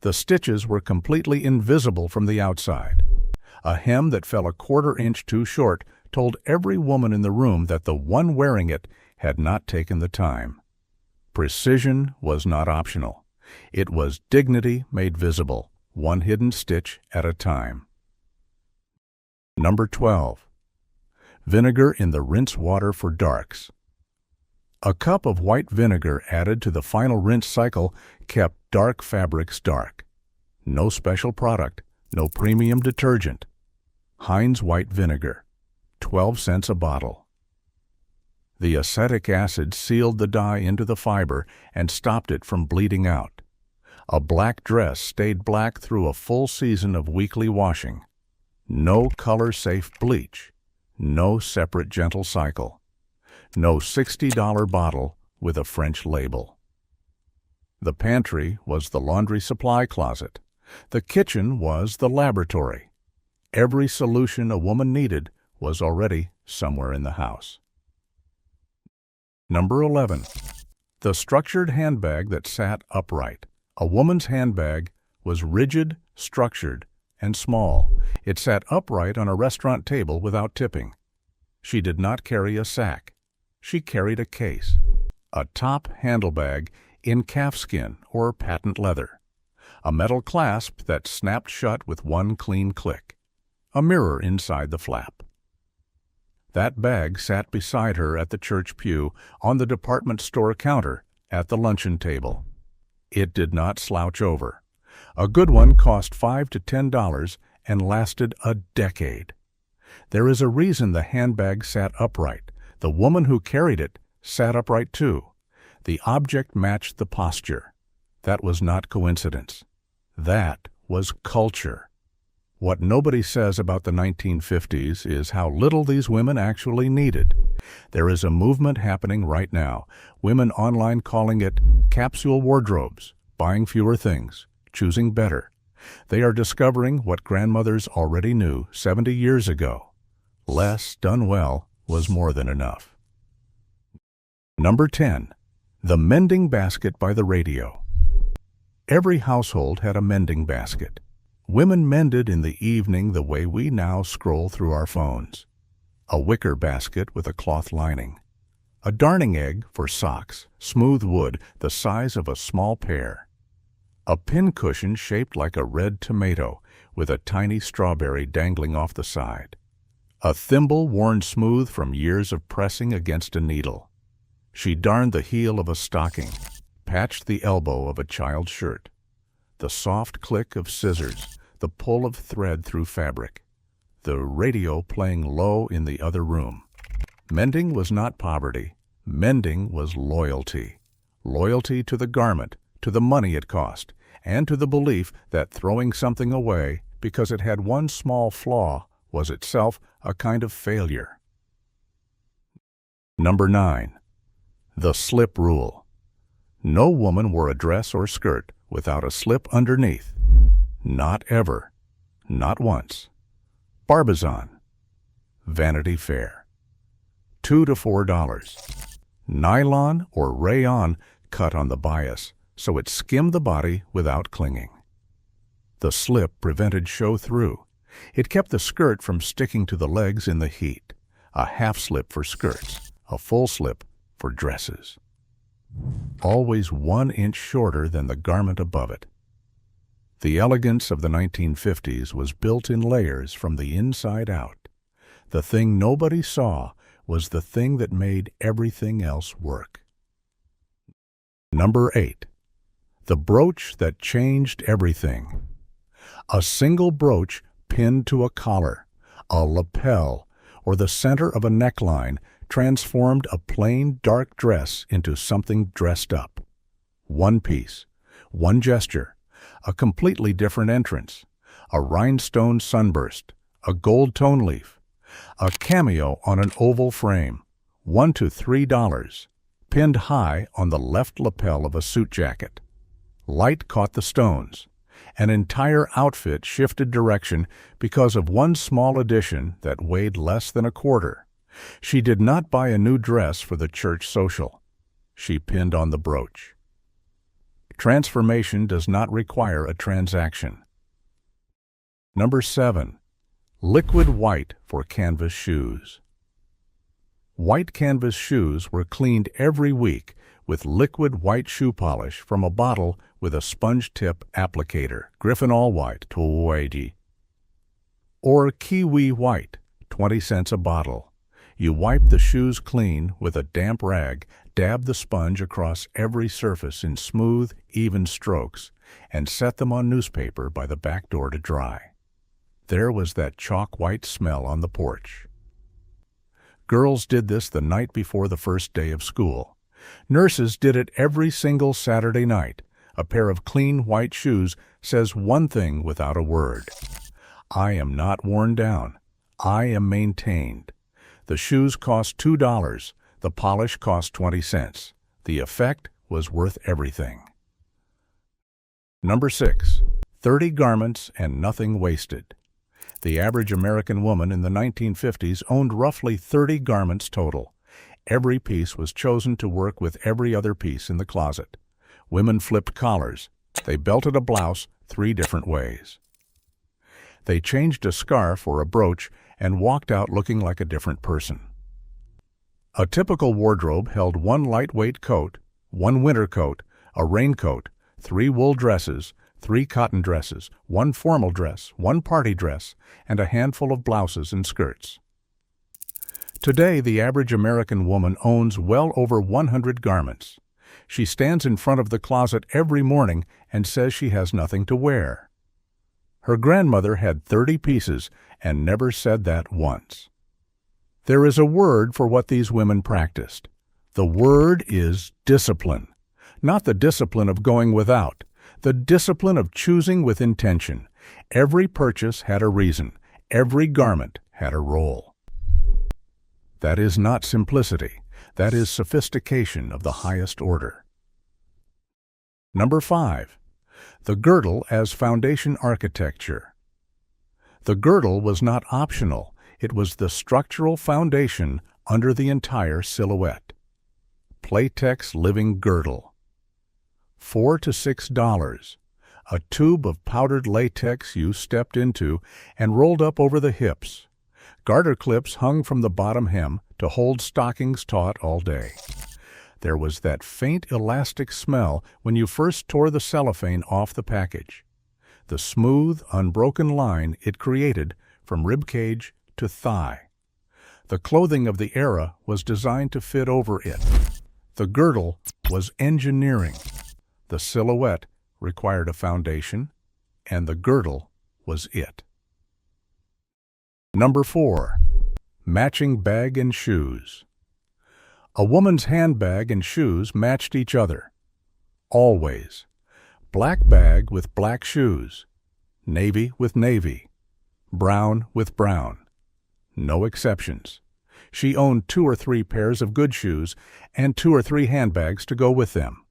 The stitches were completely invisible from the outside. A hem that fell a 1/4 inch too short told every woman in the room that the one wearing it had not taken the time. Precision was not optional. It was dignity made visible, one hidden stitch at a time. Number 12. Vinegar in the rinse water for darks. A cup of white vinegar added to the final rinse cycle kept dark fabrics dark. No special product, no premium detergent. Heinz white vinegar, 12 cents a bottle. The acetic acid sealed the dye into the fiber and stopped it from bleeding out. A black dress stayed black through a full season of weekly washing. No color-safe bleach. No separate gentle cycle. No $60 bottle with a French label. The pantry was the laundry supply closet. The kitchen was the laboratory. Every solution a woman needed was already somewhere in the house. Number 11. The structured handbag that sat upright. A woman's handbag was rigid, structured, and small. It sat upright on a restaurant table without tipping. She did not carry a sack. She carried a case, a top handlebag in calfskin or patent leather, a metal clasp that snapped shut with one clean click, a mirror inside the flap. That bag sat beside her at the church pew, on the department store counter, at the luncheon table. It did not slouch over. A good one cost $5 to $10 and lasted a decade. There is a reason the handbag sat upright. The woman who carried it sat upright too. The object matched the posture. That was not coincidence. That was culture. What nobody says about the 1950s is how little these women actually needed. There is a movement happening right now, women online calling it capsule wardrobes, buying fewer things, choosing better. They are discovering what grandmothers already knew 70 years ago. Less done well was more than enough. Number 10. The mending basket by the radio. Every household had a mending basket. Women mended in the evening the way we now scroll through our phones. A wicker basket with a cloth lining. A darning egg for socks, smooth wood the size of a small pear. A pincushion shaped like a red tomato with a tiny strawberry dangling off the side. A thimble worn smooth from years of pressing against a needle. She darned the heel of a stocking, patched the elbow of a child's shirt. The soft click of scissors, the pull of thread through fabric. The radio playing low in the other room. Mending was not poverty. Mending was loyalty. Loyalty to the garment, to the money it cost, and to the belief that throwing something away because it had one small flaw was itself a kind of failure. Number 9. The slip rule. No woman wore a dress or skirt without a slip underneath. Not ever. Not once. Barbizon. Vanity Fair. $2 to $4. Nylon or rayon cut on the bias, so it skimmed the body without clinging. The slip prevented show-through. It kept the skirt from sticking to the legs in the heat. A half slip for skirts, a full slip for dresses. always 1 inch shorter than the garment above it. The elegance of the 1950s was built in layers from the inside out. The thing nobody saw was the thing that made everything else work. Number 8. The brooch that changed everything. A single brooch pinned to a collar, a lapel, or the center of a neckline transformed a plain dark dress into something dressed up. One piece, one gesture, a completely different entrance, a rhinestone sunburst, a gold tone leaf, a cameo on an oval frame, $1 to $3, pinned high on the left lapel of a suit jacket. Light caught the stones. An entire outfit shifted direction because of one small addition that weighed less than a quarter. She did not buy a new dress for the church social. She pinned on the brooch. Transformation does not require a transaction. Number 7. Liquid white for canvas shoes. White canvas shoes were cleaned every week with liquid white shoe polish from a bottle with a sponge tip applicator, Griffin All White, $2.80. Or Kiwi White, 20 cents a bottle. You wipe the shoes clean with a damp rag, dab the sponge across every surface in smooth, even strokes, and set them on newspaper by the back door to dry. There was that chalk white smell on the porch. Girls did this the night before the first day of school. Nurses did it every single Saturday night. A pair of clean white shoes says one thing without a word. I am not worn down. I am maintained. The shoes cost $2. The polish cost 20 cents. The effect was worth everything. Number 6. 30 garments and nothing wasted. The average American woman in the 1950s owned roughly 30 garments total. Every piece was chosen to work with every other piece in the closet. Women flipped collars. They belted a blouse 3 different ways. They changed a scarf or a brooch and walked out looking like a different person. A typical wardrobe held 1 lightweight coat, 1 winter coat, a raincoat, 3 wool dresses, 3 cotton dresses, 1 formal dress, 1 party dress, and a handful of blouses and skirts. Today, the average American woman owns well over 100 garments. She stands in front of the closet every morning and says she has nothing to wear. Her grandmother had 30 pieces and never said that once. There is a word for what these women practiced. The word is discipline. Not the discipline of going without, the discipline of choosing with intention. Every purchase had a reason. Every garment had a role. That is not simplicity. That is sophistication of the highest order. Number 5. The girdle as foundation architecture. The girdle was not optional. It was the structural foundation under the entire silhouette. Playtex Living Girdle. $4 to $6. A tube of powdered latex you stepped into and rolled up over the hips. Garter clips hung from the bottom hem to hold stockings taut all day. There was that faint elastic smell when you first tore the cellophane off the package. The smooth, unbroken line it created from ribcage to thigh. The clothing of the era was designed to fit over it. The girdle was engineering. The silhouette required a foundation, and the girdle was it. Number 4. Matching bag and shoes. A woman's handbag and shoes matched each other. Always. Black bag with black shoes. Navy with navy. Brown with brown. No exceptions. She owned 2 or 3 pairs of good shoes and 2 or 3 handbags to go with them.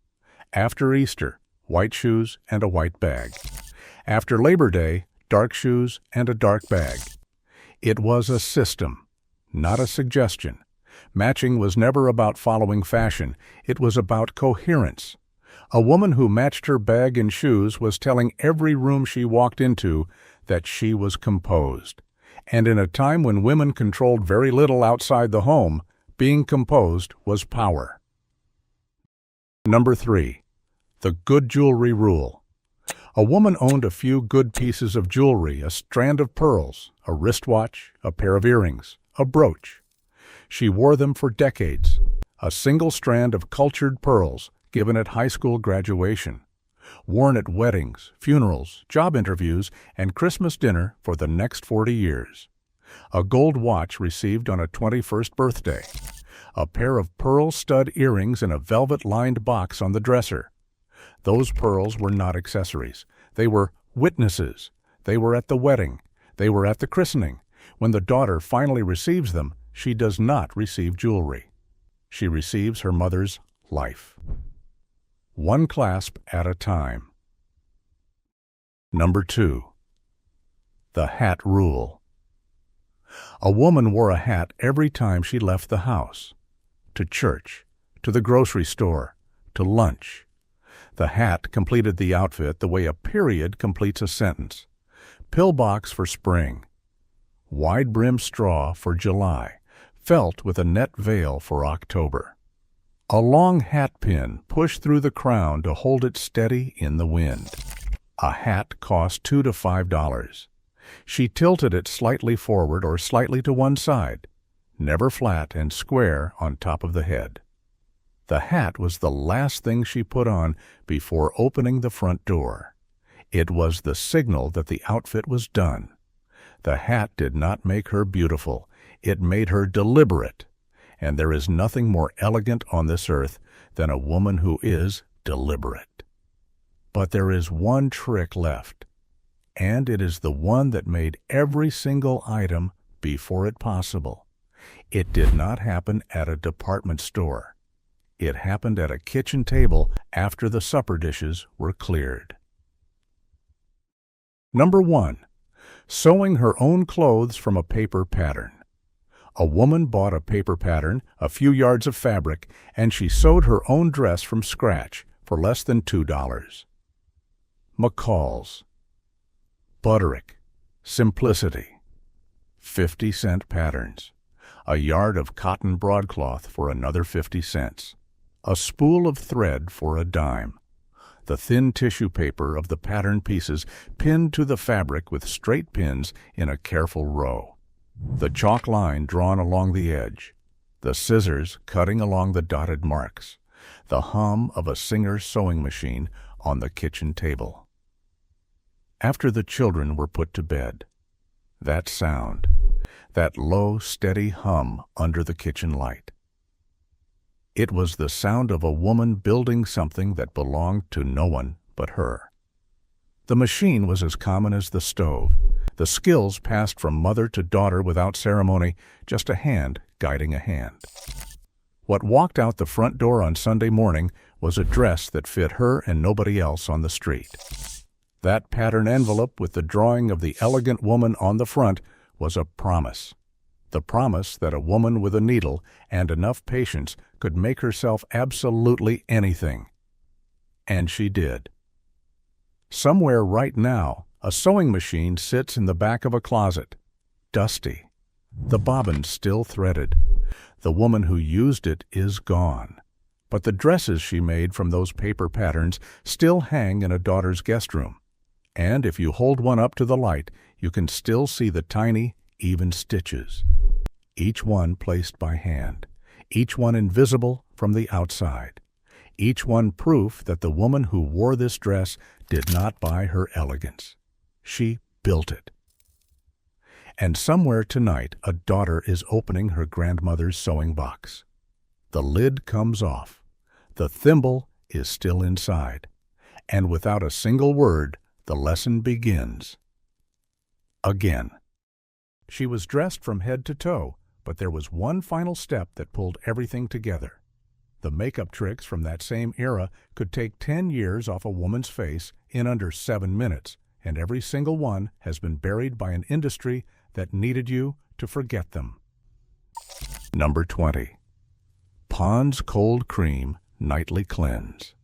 After Easter, white shoes and a white bag. After Labor Day, dark shoes and a dark bag. It was a system, not a suggestion. Matching was never about following fashion. It was about coherence. A woman who matched her bag and shoes was telling every room she walked into that she was composed. And in a time when women controlled very little outside the home, being composed was power. Number 3. The good jewelry rule. A woman owned a few good pieces of jewelry, a strand of pearls, a wristwatch, a pair of earrings, a brooch. She wore them for decades. A single strand of cultured pearls given at high school graduation, worn at weddings, funerals, job interviews, and Christmas dinner for the next 40 years. A gold watch received on a 21st birthday. A pair of pearl stud earrings in a velvet-lined box on the dresser. Those pearls were not accessories. They were witnesses. They were at the wedding. They were at the christening. When the daughter finally receives them, she does not receive jewelry. She receives her mother's life. One clasp at a time. Number 2. The hat rule. A woman wore a hat every time she left the house. To church, to the grocery store, to lunch. The hat completed the outfit the way a period completes a sentence. Pillbox for spring. Wide-brimmed straw for July. Felt with a net veil for October. A long hat pin pushed through the crown to hold it steady in the wind. A hat cost $2 to $5. She tilted it slightly forward or slightly to one side, never flat and square on top of the head. The hat was the last thing she put on before opening the front door. It was the signal that the outfit was done. The hat did not make her beautiful. It made her deliberate. And there is nothing more elegant on this earth than a woman who is deliberate. But there is one trick left, and it is the one that made every single item before it possible. It did not happen at a department store. It happened at a kitchen table after the supper dishes were cleared. Number 1. Sewing her own clothes from a paper pattern. A woman bought a paper pattern, a few yards of fabric, and she sewed her own dress from scratch for less than $2. McCall's. Butterick. Simplicity. 50-cent patterns. A yard of cotton broadcloth for another 50 cents. A spool of thread for a dime. The thin tissue paper of the pattern pieces pinned to the fabric with straight pins in a careful row. The chalk line drawn along the edge. The scissors cutting along the dotted marks. The hum of a Singer sewing machine on the kitchen table. After the children were put to bed, that sound, that low, steady hum under the kitchen light. It was the sound of a woman building something that belonged to no one but her. The machine was as common as the stove. The skills passed from mother to daughter without ceremony, just a hand guiding a hand. What walked out the front door on Sunday morning was a dress that fit her and nobody else on the street. That pattern envelope with the drawing of the elegant woman on the front was a promise. The promise that a woman with a needle and enough patience could make herself absolutely anything. And she did. Somewhere right now, a sewing machine sits in the back of a closet, dusty. The bobbins still threaded. The woman who used it is gone. But the dresses she made from those paper patterns still hang in a daughter's guest room. And if you hold one up to the light, you can still see the tiny, even stitches. Each one placed by hand. Each one invisible from the outside. Each one proof that the woman who wore this dress did not buy her elegance. She built it. And somewhere tonight a daughter is opening her grandmother's sewing box. The lid comes off. The thimble is still inside. And without a single word, the lesson begins. Again. She was dressed from head to toe, but there was one final step that pulled everything together. The makeup tricks from that same era could take 10 years off a woman's face in under 7 minutes, and every single one has been buried by an industry that needed you to forget them. Number 20. Pond's Cold Cream Nightly Cleanse.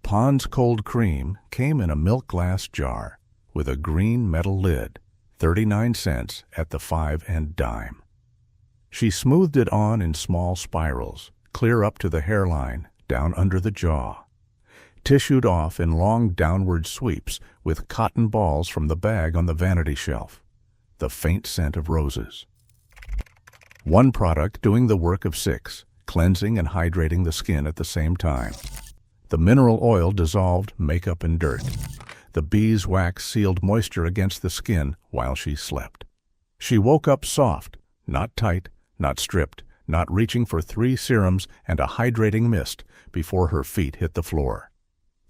Pond's Cold Cream came in a milk glass jar with a green metal lid, 39 cents at the 5 and dime. She smoothed it on in small spirals, clear up to the hairline, down under the jaw, tissued off in long downward sweeps with cotton balls from the bag on the vanity shelf, the faint scent of roses. One product doing the work of 6, cleansing and hydrating the skin at the same time. The mineral oil dissolved makeup and dirt. The beeswax sealed moisture against the skin while she slept. She woke up soft, not tight, not stripped, not reaching for 3 serums and a hydrating mist before her feet hit the floor.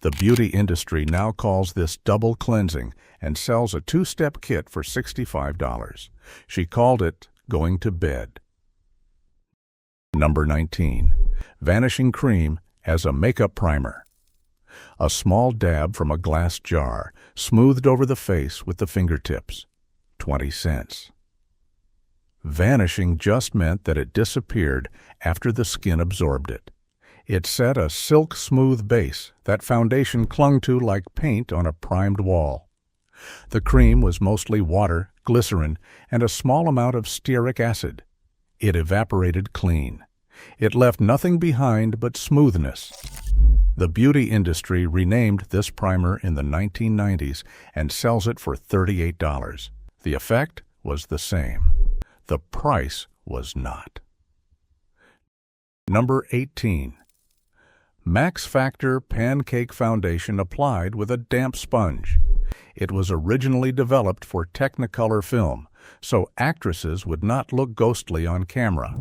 The beauty industry now calls this double cleansing and sells a 2-step kit for $65. She called it going to bed. Number 19. Vanishing Cream as a makeup primer. A small dab from a glass jar, smoothed over the face with the fingertips. 20 cents. Vanishing just meant that it disappeared after the skin absorbed it. It set a silk-smooth base that foundation clung to like paint on a primed wall. The cream was mostly water, glycerin, and a small amount of stearic acid. It evaporated clean. It left nothing behind but smoothness. The beauty industry renamed this primer in the 1990s and sells it for $38. The effect was the same. The price was not. Number 18. Max Factor Pancake Foundation applied with a damp sponge. It was originally developed for Technicolor film, so actresses would not look ghostly on camera.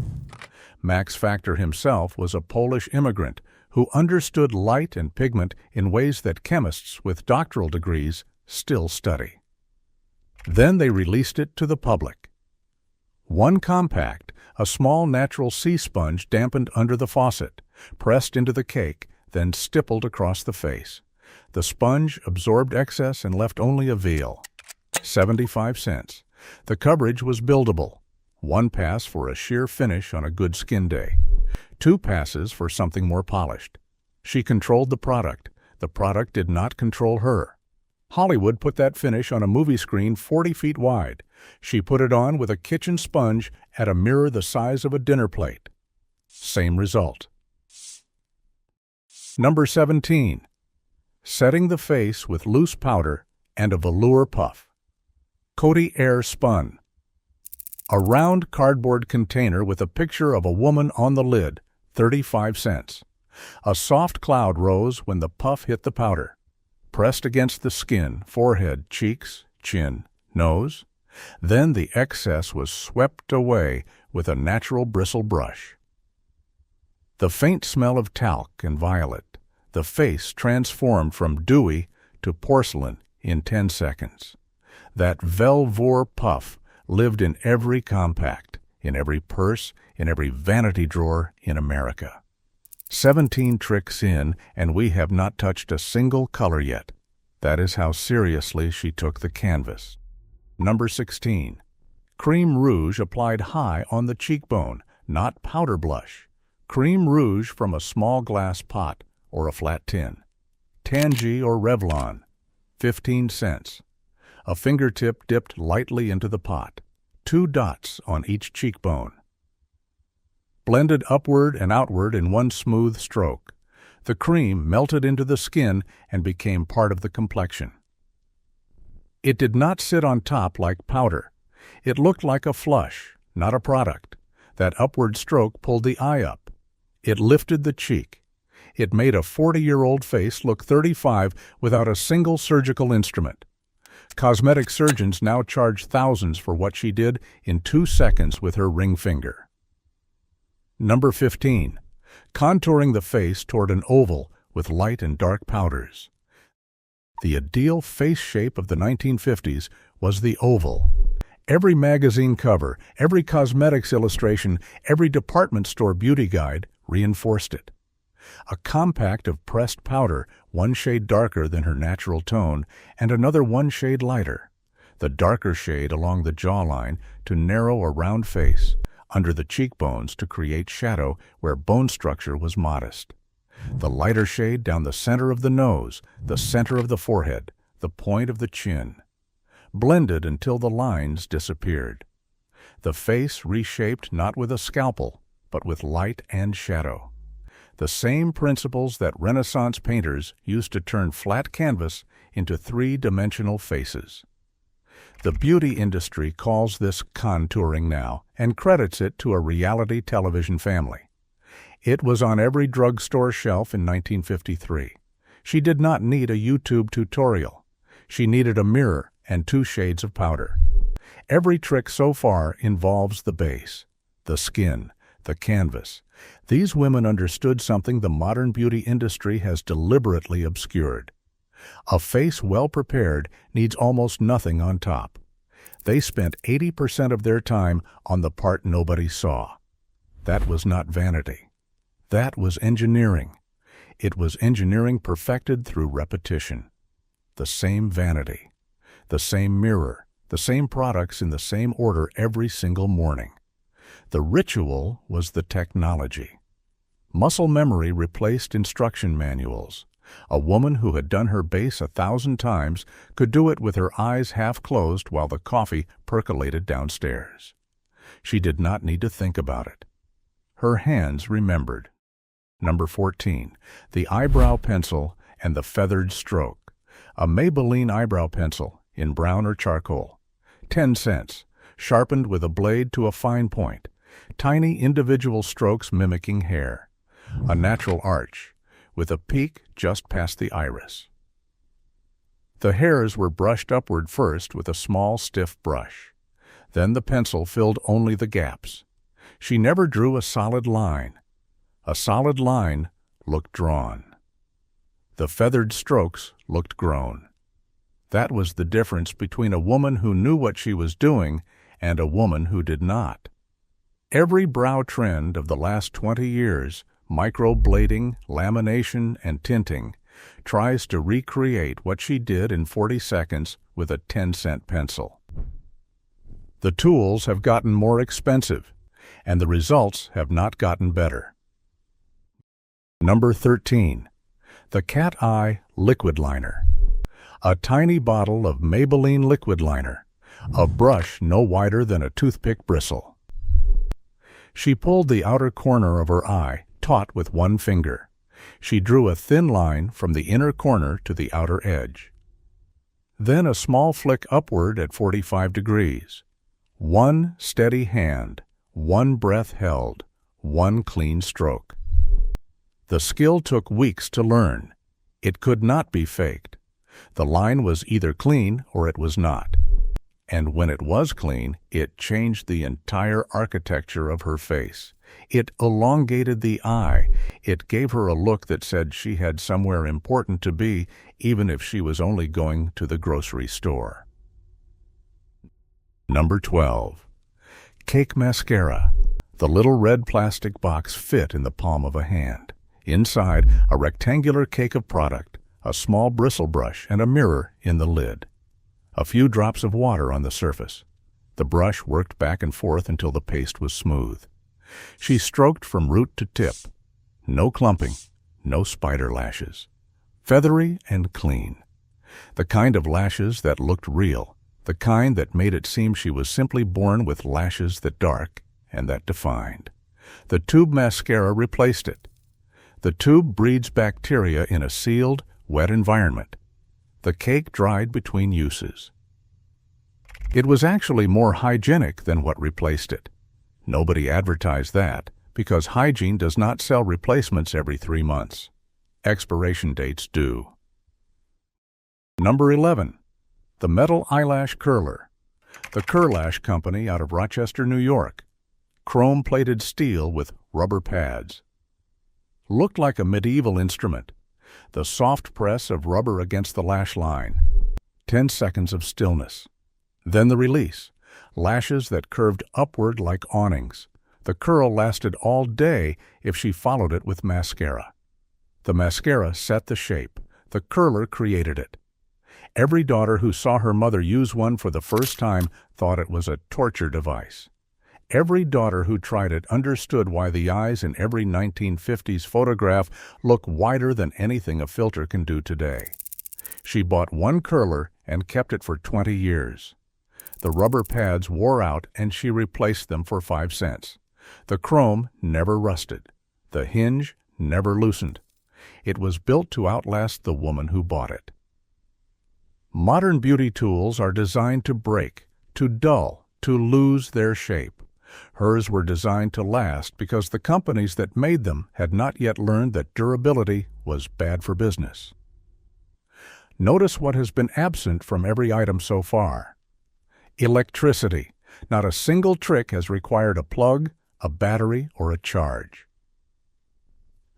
Max Factor himself was a Polish immigrant who understood light and pigment in ways that chemists with doctoral degrees still study. Then they released it to the public. One compact, a small natural sea sponge dampened under the faucet, pressed into the cake, then stippled across the face. The sponge absorbed excess and left only a veil. 75 cents. The coverage was buildable. 1 pass for a sheer finish on a good skin day. 2 passes for something more polished. She controlled the product. The product did not control her. Hollywood put that finish on a movie screen 40 feet wide. She put it on with a kitchen sponge at a mirror the size of a dinner plate. Same result. Number 17. Setting the face with loose powder and a velour puff. Coty Air Spun. A round cardboard container with a picture of a woman on the lid, 35 cents. A soft cloud rose when the puff hit the powder. Pressed against the skin, forehead, cheeks, chin, nose. Then the excess was swept away with a natural bristle brush. The faint smell of talc and violet. The face transformed from dewy to porcelain in 10 seconds. That Velvour puff lived in every compact, in every purse, in every vanity drawer in America. 17 tricks in, and we have not touched a single color yet. That is how seriously she took the canvas. Number 16. Cream rouge applied high on the cheekbone, not powder blush. Cream rouge from a small glass pot or a flat tin. Tangy or Revlon, 15 cents. A fingertip dipped lightly into the pot. 2 dots on each cheekbone. Blended upward and outward in one smooth stroke. The cream melted into the skin and became part of the complexion. It did not sit on top like powder. It looked like a flush, not a product. That upward stroke pulled the eye up. It lifted the cheek. It made a 40-year-old face look 35 without a single surgical instrument. Cosmetic surgeons now charge thousands for what she did in 2 seconds with her ring finger. Number 15. Contouring the face toward an oval with light and dark powders. The ideal face shape of the 1950s was the oval. Every magazine cover, every cosmetics illustration, every department store beauty guide reinforced it. A compact of pressed powder, 1 shade darker than her natural tone, and another 1 shade lighter. The darker shade along the jawline to narrow a round face, under the cheekbones to create shadow where bone structure was modest. The lighter shade down the center of the nose, the center of the forehead, the point of the chin. Blended until the lines disappeared. The face reshaped not with a scalpel, but with light and shadow. The same principles that Renaissance painters used to turn flat canvas into three-dimensional faces. The beauty industry calls this contouring now and credits it to a reality television family. It was on every drugstore shelf in 1953. She did not need a YouTube tutorial. She needed a mirror and 2 shades of powder. Every trick so far involves the base, the skin, the canvas. These women understood something the modern beauty industry has deliberately obscured. A face well prepared needs almost nothing on top. They spent 80% of their time on the part nobody saw. That was not vanity. That was engineering. It was engineering perfected through repetition. The same vanity, the same mirror, the same products in the same order every single morning. The ritual was the technology. Muscle memory replaced instruction manuals. A woman who had done her base 1,000 times could do it with her eyes half closed while the coffee percolated downstairs. She did not need to think about it. Her hands remembered. Number 14. The eyebrow pencil and the feathered stroke. A Maybelline eyebrow pencil in brown or charcoal. 10 cents, sharpened with a blade to a fine point. Tiny individual strokes mimicking hair. A natural arch, with a peak just past the iris. The hairs were brushed upward first with a small, stiff brush. Then the pencil filled only the gaps. She never drew a solid line. A solid line looked drawn. The feathered strokes looked grown. That was the difference between a woman who knew what she was doing and a woman who did not. Every brow trend of the last 20 years, microblading, lamination, and tinting, tries to recreate what she did in 40 seconds with a 10-cent pencil. The tools have gotten more expensive, and the results have not gotten better. Number 13. The Cat Eye Liquid Liner. A tiny bottle of Maybelline liquid liner, a brush no wider than a toothpick bristle. She pulled the outer corner of her eye taut with one finger. She drew a thin line from the inner corner to the outer edge. Then a small flick upward at 45 degrees. One steady hand, one breath held, one clean stroke. The skill took weeks to learn. It could not be faked. The line was either clean or it was not. And when it was clean, it changed the entire architecture of her face. It elongated the eye. It gave her a look that said she had somewhere important to be, even if she was only going to the grocery store. Number 12. Cake Mascara. The little red plastic box fit in the palm of a hand. Inside, a rectangular cake of product, a small bristle brush, and a mirror in the lid. A few drops of water on the surface. The brush worked back and forth until the paste was smooth. She stroked from root to tip. No clumping, no spider lashes. Feathery and clean. The kind of lashes that looked real. The kind that made it seem she was simply born with lashes that dark and that defined. The tube mascara replaced it. The tube breeds bacteria in a sealed, wet environment. The cake dried between uses. It was actually more hygienic than what replaced it. Nobody advertised that, because hygiene does not sell replacements every 3 months. Expiration dates do. Number 11. The Metal Eyelash Curler. The Curlash Company out of Rochester, New York. Chrome-plated steel with rubber pads. Looked like a medieval instrument. The soft press of rubber against the lash line. 10 seconds of stillness. Then the release. Lashes that curved upward like awnings. The curl lasted all day if she followed it with mascara. The mascara set the shape. The curler created it. Every daughter who saw her mother use one for the first time thought it was a torture device. Every daughter who tried it understood why the eyes in every 1950s photograph look wider than anything a filter can do today. She bought one curler and kept it for 20 years. The rubber pads wore out and she replaced them for 5 cents. The chrome never rusted. The hinge never loosened. It was built to outlast the woman who bought it. Modern beauty tools are designed to break, to dull, to lose their shape. Hers were designed to last because the companies that made them had not yet learned that durability was bad for business. Notice what has been absent from every item so far. Electricity. Not a single trick has required a plug, a battery, or a charge.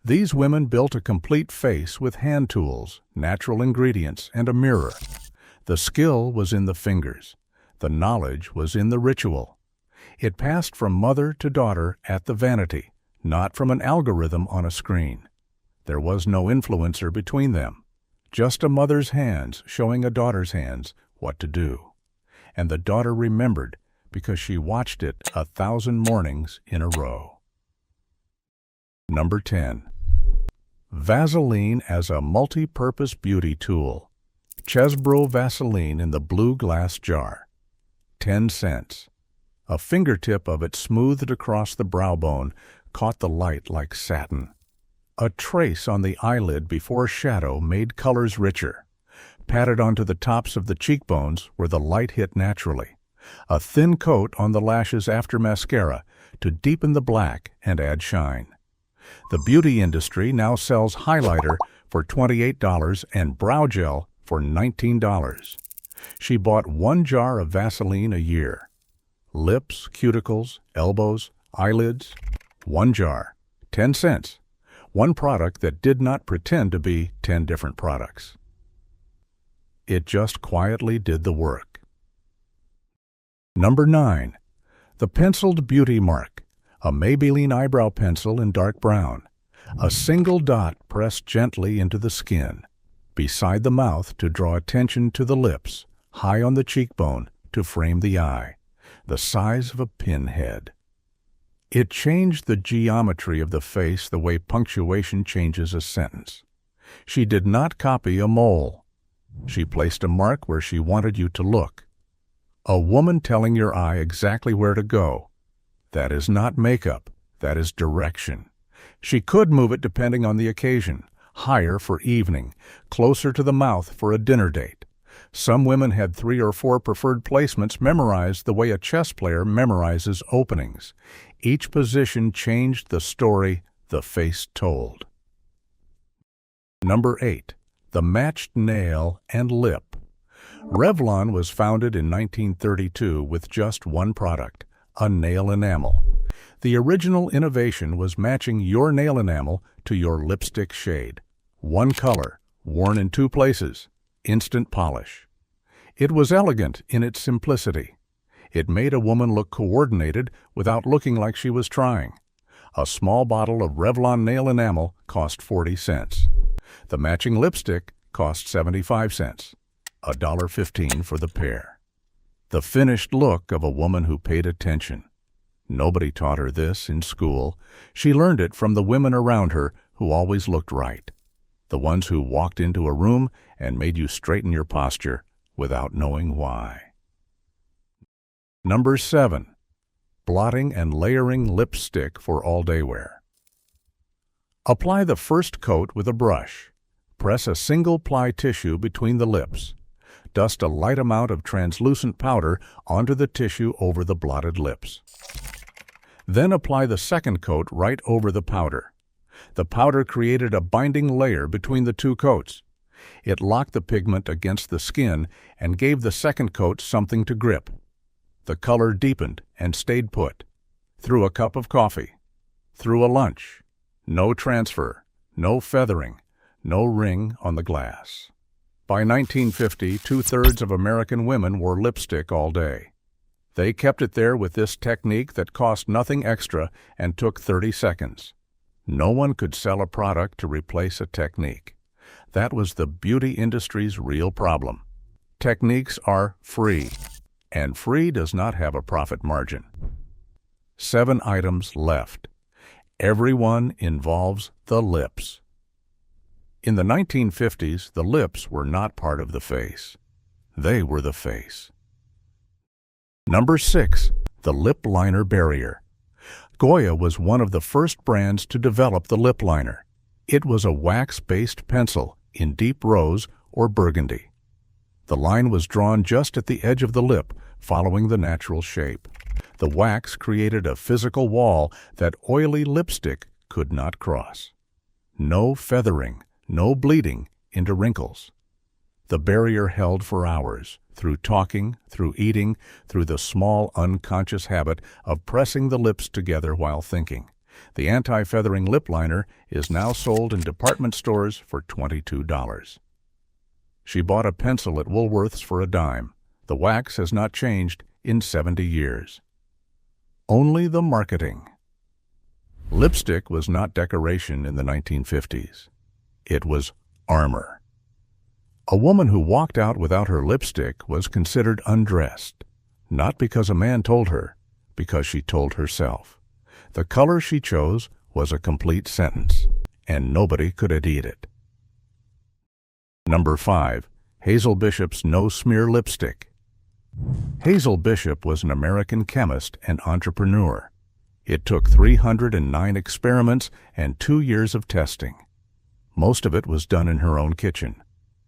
These women built a complete face with hand tools, natural ingredients, and a mirror. The skill was in the fingers. The knowledge was in the ritual. It passed from mother to daughter at the vanity, not from an algorithm on a screen. There was no influencer between them, just a mother's hands showing a daughter's hands what to do. And the daughter remembered because she watched it 1,000 mornings in a row. Number 10. Vaseline as a multi-purpose beauty tool. Chesbro Vaseline in the blue glass jar. 10 cents. A fingertip of it smoothed across the brow bone caught the light like satin. A trace on the eyelid before shadow made colors richer. Patted onto the tops of the cheekbones where the light hit naturally. A thin coat on the lashes after mascara to deepen the black and add shine. The beauty industry now sells highlighter for $28 and brow gel for $19. She bought 1 jar of Vaseline a year. Lips, cuticles, elbows, eyelids, 1 jar, 10 cents. One product that did not pretend to be 10 different products. It just quietly did the work. Number 9. The Penciled Beauty Mark. A Maybelline eyebrow pencil in dark brown. A single dot pressed gently into the skin, beside the mouth to draw attention to the lips, high on the cheekbone to frame the eye, the size of a pinhead. It changed the geometry of the face the way punctuation changes a sentence. She did not copy a mole. She placed a mark where she wanted you to look. A woman telling your eye exactly where to go. That is not makeup, that is direction. She could move it depending on the occasion, higher for evening, closer to the mouth for a dinner date. Some women had 3 or 4 preferred placements memorized the way a chess player memorizes openings. Each position changed the story the face told. Number 8. The Matched Nail and Lip. Revlon was founded in 1932 with just one product, a nail enamel. The original innovation was matching your nail enamel to your lipstick shade. One color, worn in 2 places, instant polish. It was elegant in its simplicity. It made a woman look coordinated without looking like she was trying. A small bottle of Revlon nail enamel cost 40 cents. The matching lipstick cost 75 cents. $1.15 for the pair. The finished look of a woman who paid attention. Nobody taught her this in school. She learned it from the women around her who always looked right. The ones who walked into a room and made you straighten your posture without knowing why. Number 7. Blotting and layering lipstick for all-day wear. Apply the first coat with a brush. Press a single-ply tissue between the lips. Dust a light amount of translucent powder onto the tissue over the blotted lips. Then apply the second coat right over the powder. The powder created a binding layer between the 2 coats. It locked the pigment against the skin and gave the second coat something to grip. The color deepened and stayed put. Through a cup of coffee. Through a lunch. No transfer. No feathering. No ring on the glass. By 1950, 2/3 of American women wore lipstick all day. They kept it there with this technique that cost nothing extra and took 30 seconds. No one could sell a product to replace a technique. That was the beauty industry's real problem. Techniques are free, and free does not have a profit margin. 7 items left. Every one involves the lips. In the 1950s, the lips were not part of the face. They were the face. Number 6. The lip liner barrier. Goya was one of the first brands to develop the lip liner. It was a wax-based pencil in deep rose or burgundy. The line was drawn just at the edge of the lip, following the natural shape. The wax created a physical wall that oily lipstick could not cross. No feathering, no bleeding into wrinkles. The barrier held for hours, through talking, through eating, through the small unconscious habit of pressing the lips together while thinking. The anti-feathering lip liner is now sold in department stores for $22. She bought a pencil at Woolworth's for a dime. The wax has not changed in 70 years. Only the marketing. Lipstick was not decoration in the 1950s. It was armor. A woman who walked out without her lipstick was considered undressed, not because a man told her, because she told herself. The color she chose was a complete sentence, and nobody could edit it. Number 5. Hazel Bishop's No Smear Lipstick. Hazel Bishop was an American chemist and entrepreneur. It took 309 experiments and 2 years of testing. Most of it was done in her own kitchen.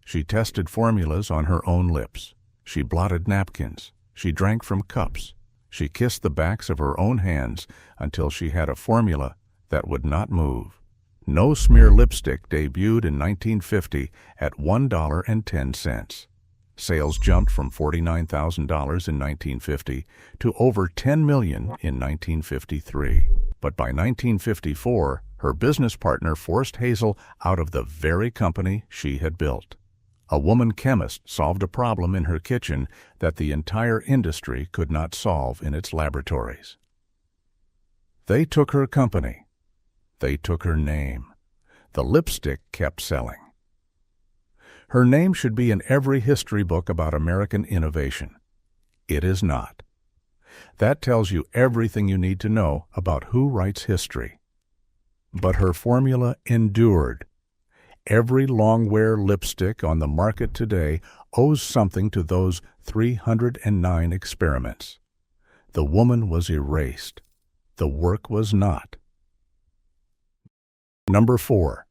She tested formulas on her own lips. She blotted napkins. She drank from cups. She kissed the backs of her own hands until she had a formula that would not move. No Smear Lipstick debuted in 1950 at $1.10. Sales jumped from $49,000 in 1950 to over $10 million in 1953. But by 1954, her business partner forced Hazel out of the very company she had built. A woman chemist solved a problem in her kitchen that the entire industry could not solve in its laboratories. They took her company. They took her name. The lipstick kept selling. Her name should be in every history book about American innovation. It is not. That tells you everything you need to know about who writes history. But her formula endured. Every long-wear lipstick on the market today owes something to those 309 experiments. The woman was erased. The work was not. Number 4.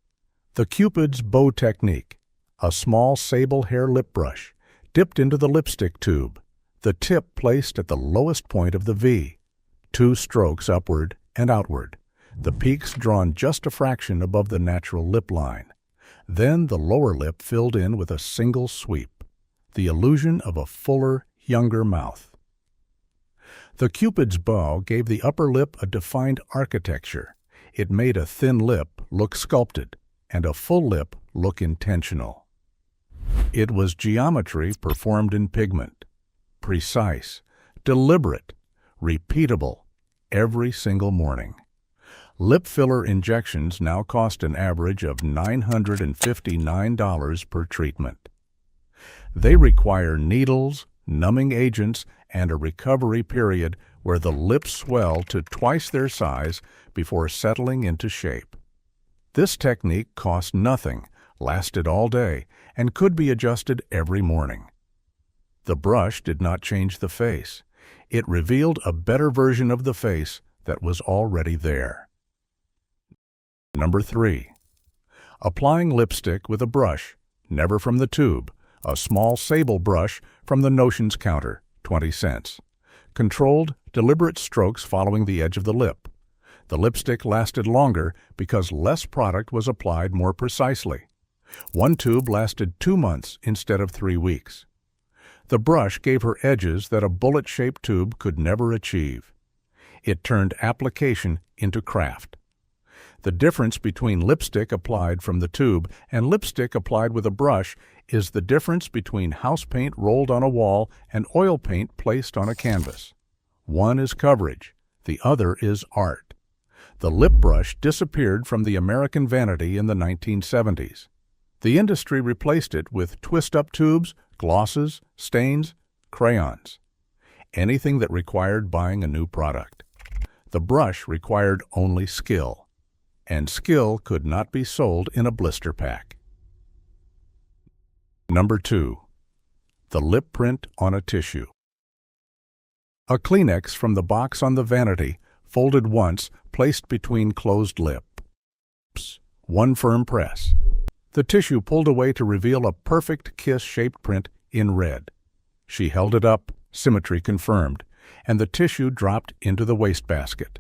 The Cupid's Bow Technique. A small sable hair lip brush, dipped into the lipstick tube, the tip placed at the lowest point of the V, 2 strokes upward and outward, the peaks drawn just a fraction above the natural lip line. Then the lower lip filled in with a single sweep, the illusion of a fuller, younger mouth. The Cupid's bow gave the upper lip a defined architecture. It made a thin lip look sculpted and a full lip look intentional. It was geometry performed in pigment, precise, deliberate, repeatable, every single morning. Lip filler injections now cost an average of $959 per treatment. They require needles, numbing agents, and a recovery period where the lips swell to twice their size before settling into shape. This technique cost nothing, lasted all day, and could be adjusted every morning. The brush did not change the face. It revealed a better version of the face that was already there. Number 3. Applying lipstick with a brush, never from the tube, a small sable brush from the Notions counter, 20 cents. Controlled, deliberate strokes following the edge of the lip. The lipstick lasted longer because less product was applied more precisely. One tube lasted 2 months instead of 3 weeks. The brush gave her edges that a bullet-shaped tube could never achieve. It turned application into craft. The difference between lipstick applied from the tube and lipstick applied with a brush is the difference between house paint rolled on a wall and oil paint placed on a canvas. One is coverage, the other is art. The lip brush disappeared from the American vanity in the 1970s. The industry replaced it with twist-up tubes, glosses, stains, crayons. Anything that required buying a new product. The brush required only skill. And skill could not be sold in a blister pack. Number 2. The lip print on a tissue. A Kleenex from the box on the vanity, folded once, placed between closed lips. one firm press. The tissue pulled away to reveal a perfect kiss-shaped print in red. She held it up, symmetry confirmed, and the tissue dropped into the wastebasket.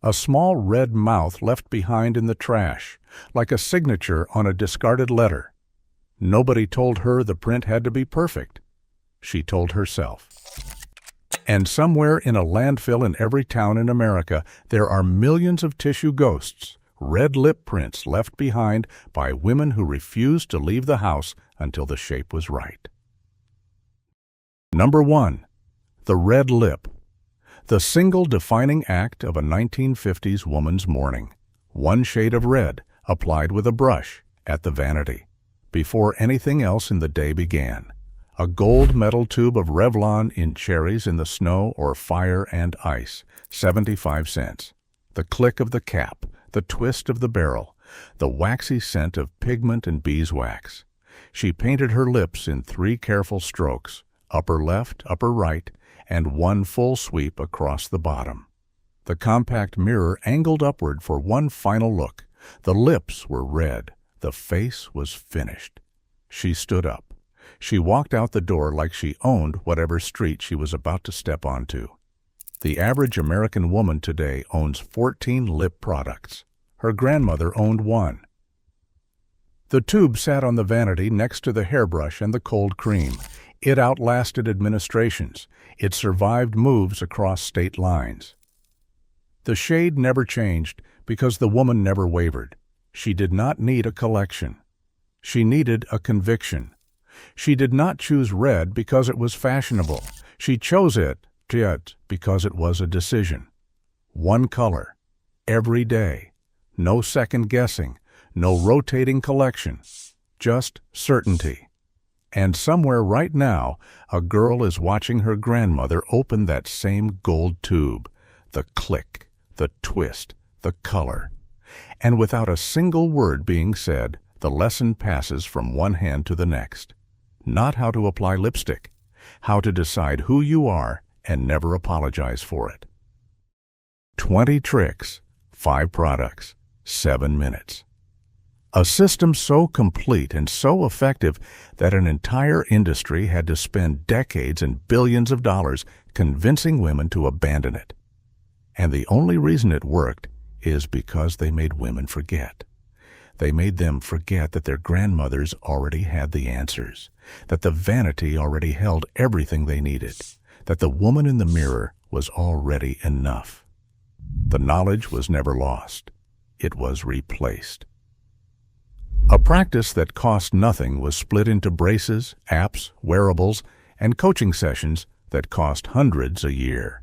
A small red mouth left behind in the trash, like a signature on a discarded letter. Nobody told her the print had to be perfect. She told herself. And somewhere in a landfill in every town in America, there are millions of tissue ghosts, red lip prints left behind by women who refused to leave the house until the shape was right. Number 1. The red lip. The single defining act of a 1950s woman's morning. One shade of red, applied with a brush, at the vanity, before anything else in the day began. A gold metal tube of Revlon in cherries in the snow or fire and ice, 75 cents. The click of the cap, the twist of the barrel, the waxy scent of pigment and beeswax. She painted her lips in 3 careful strokes, upper left, upper right, and one full sweep across the bottom. The compact mirror angled upward for one final look. The lips were red. The face was finished. She stood up. She walked out the door like she owned whatever street she was about to step onto. The average American woman today owns 14 lip products. Her grandmother owned one. The tube sat on the vanity next to the hairbrush and the cold cream. It outlasted administrations. It survived moves across state lines. The shade never changed because the woman never wavered. She did not need a collection. She needed a conviction. She did not choose red because it was fashionable. She chose it because it was a decision. One color, every day. No second guessing, no rotating collection, just certainty. And somewhere right now, a girl is watching her grandmother open that same gold tube. The click, the twist, the color. And without a single word being said, the lesson passes from one hand to the next. Not how to apply lipstick, how to decide who you are and never apologize for it. 20 tricks, 5 products, 7 minutes. A system so complete and so effective that an entire industry had to spend decades and billions of dollars convincing women to abandon it. And the only reason it worked is because they made women forget. They made them forget that their grandmothers already had the answers, that the vanity already held everything they needed, that the woman in the mirror was already enough. The knowledge was never lost. It was replaced. A practice that cost nothing was split into braces, apps, wearables, and coaching sessions that cost hundreds a year.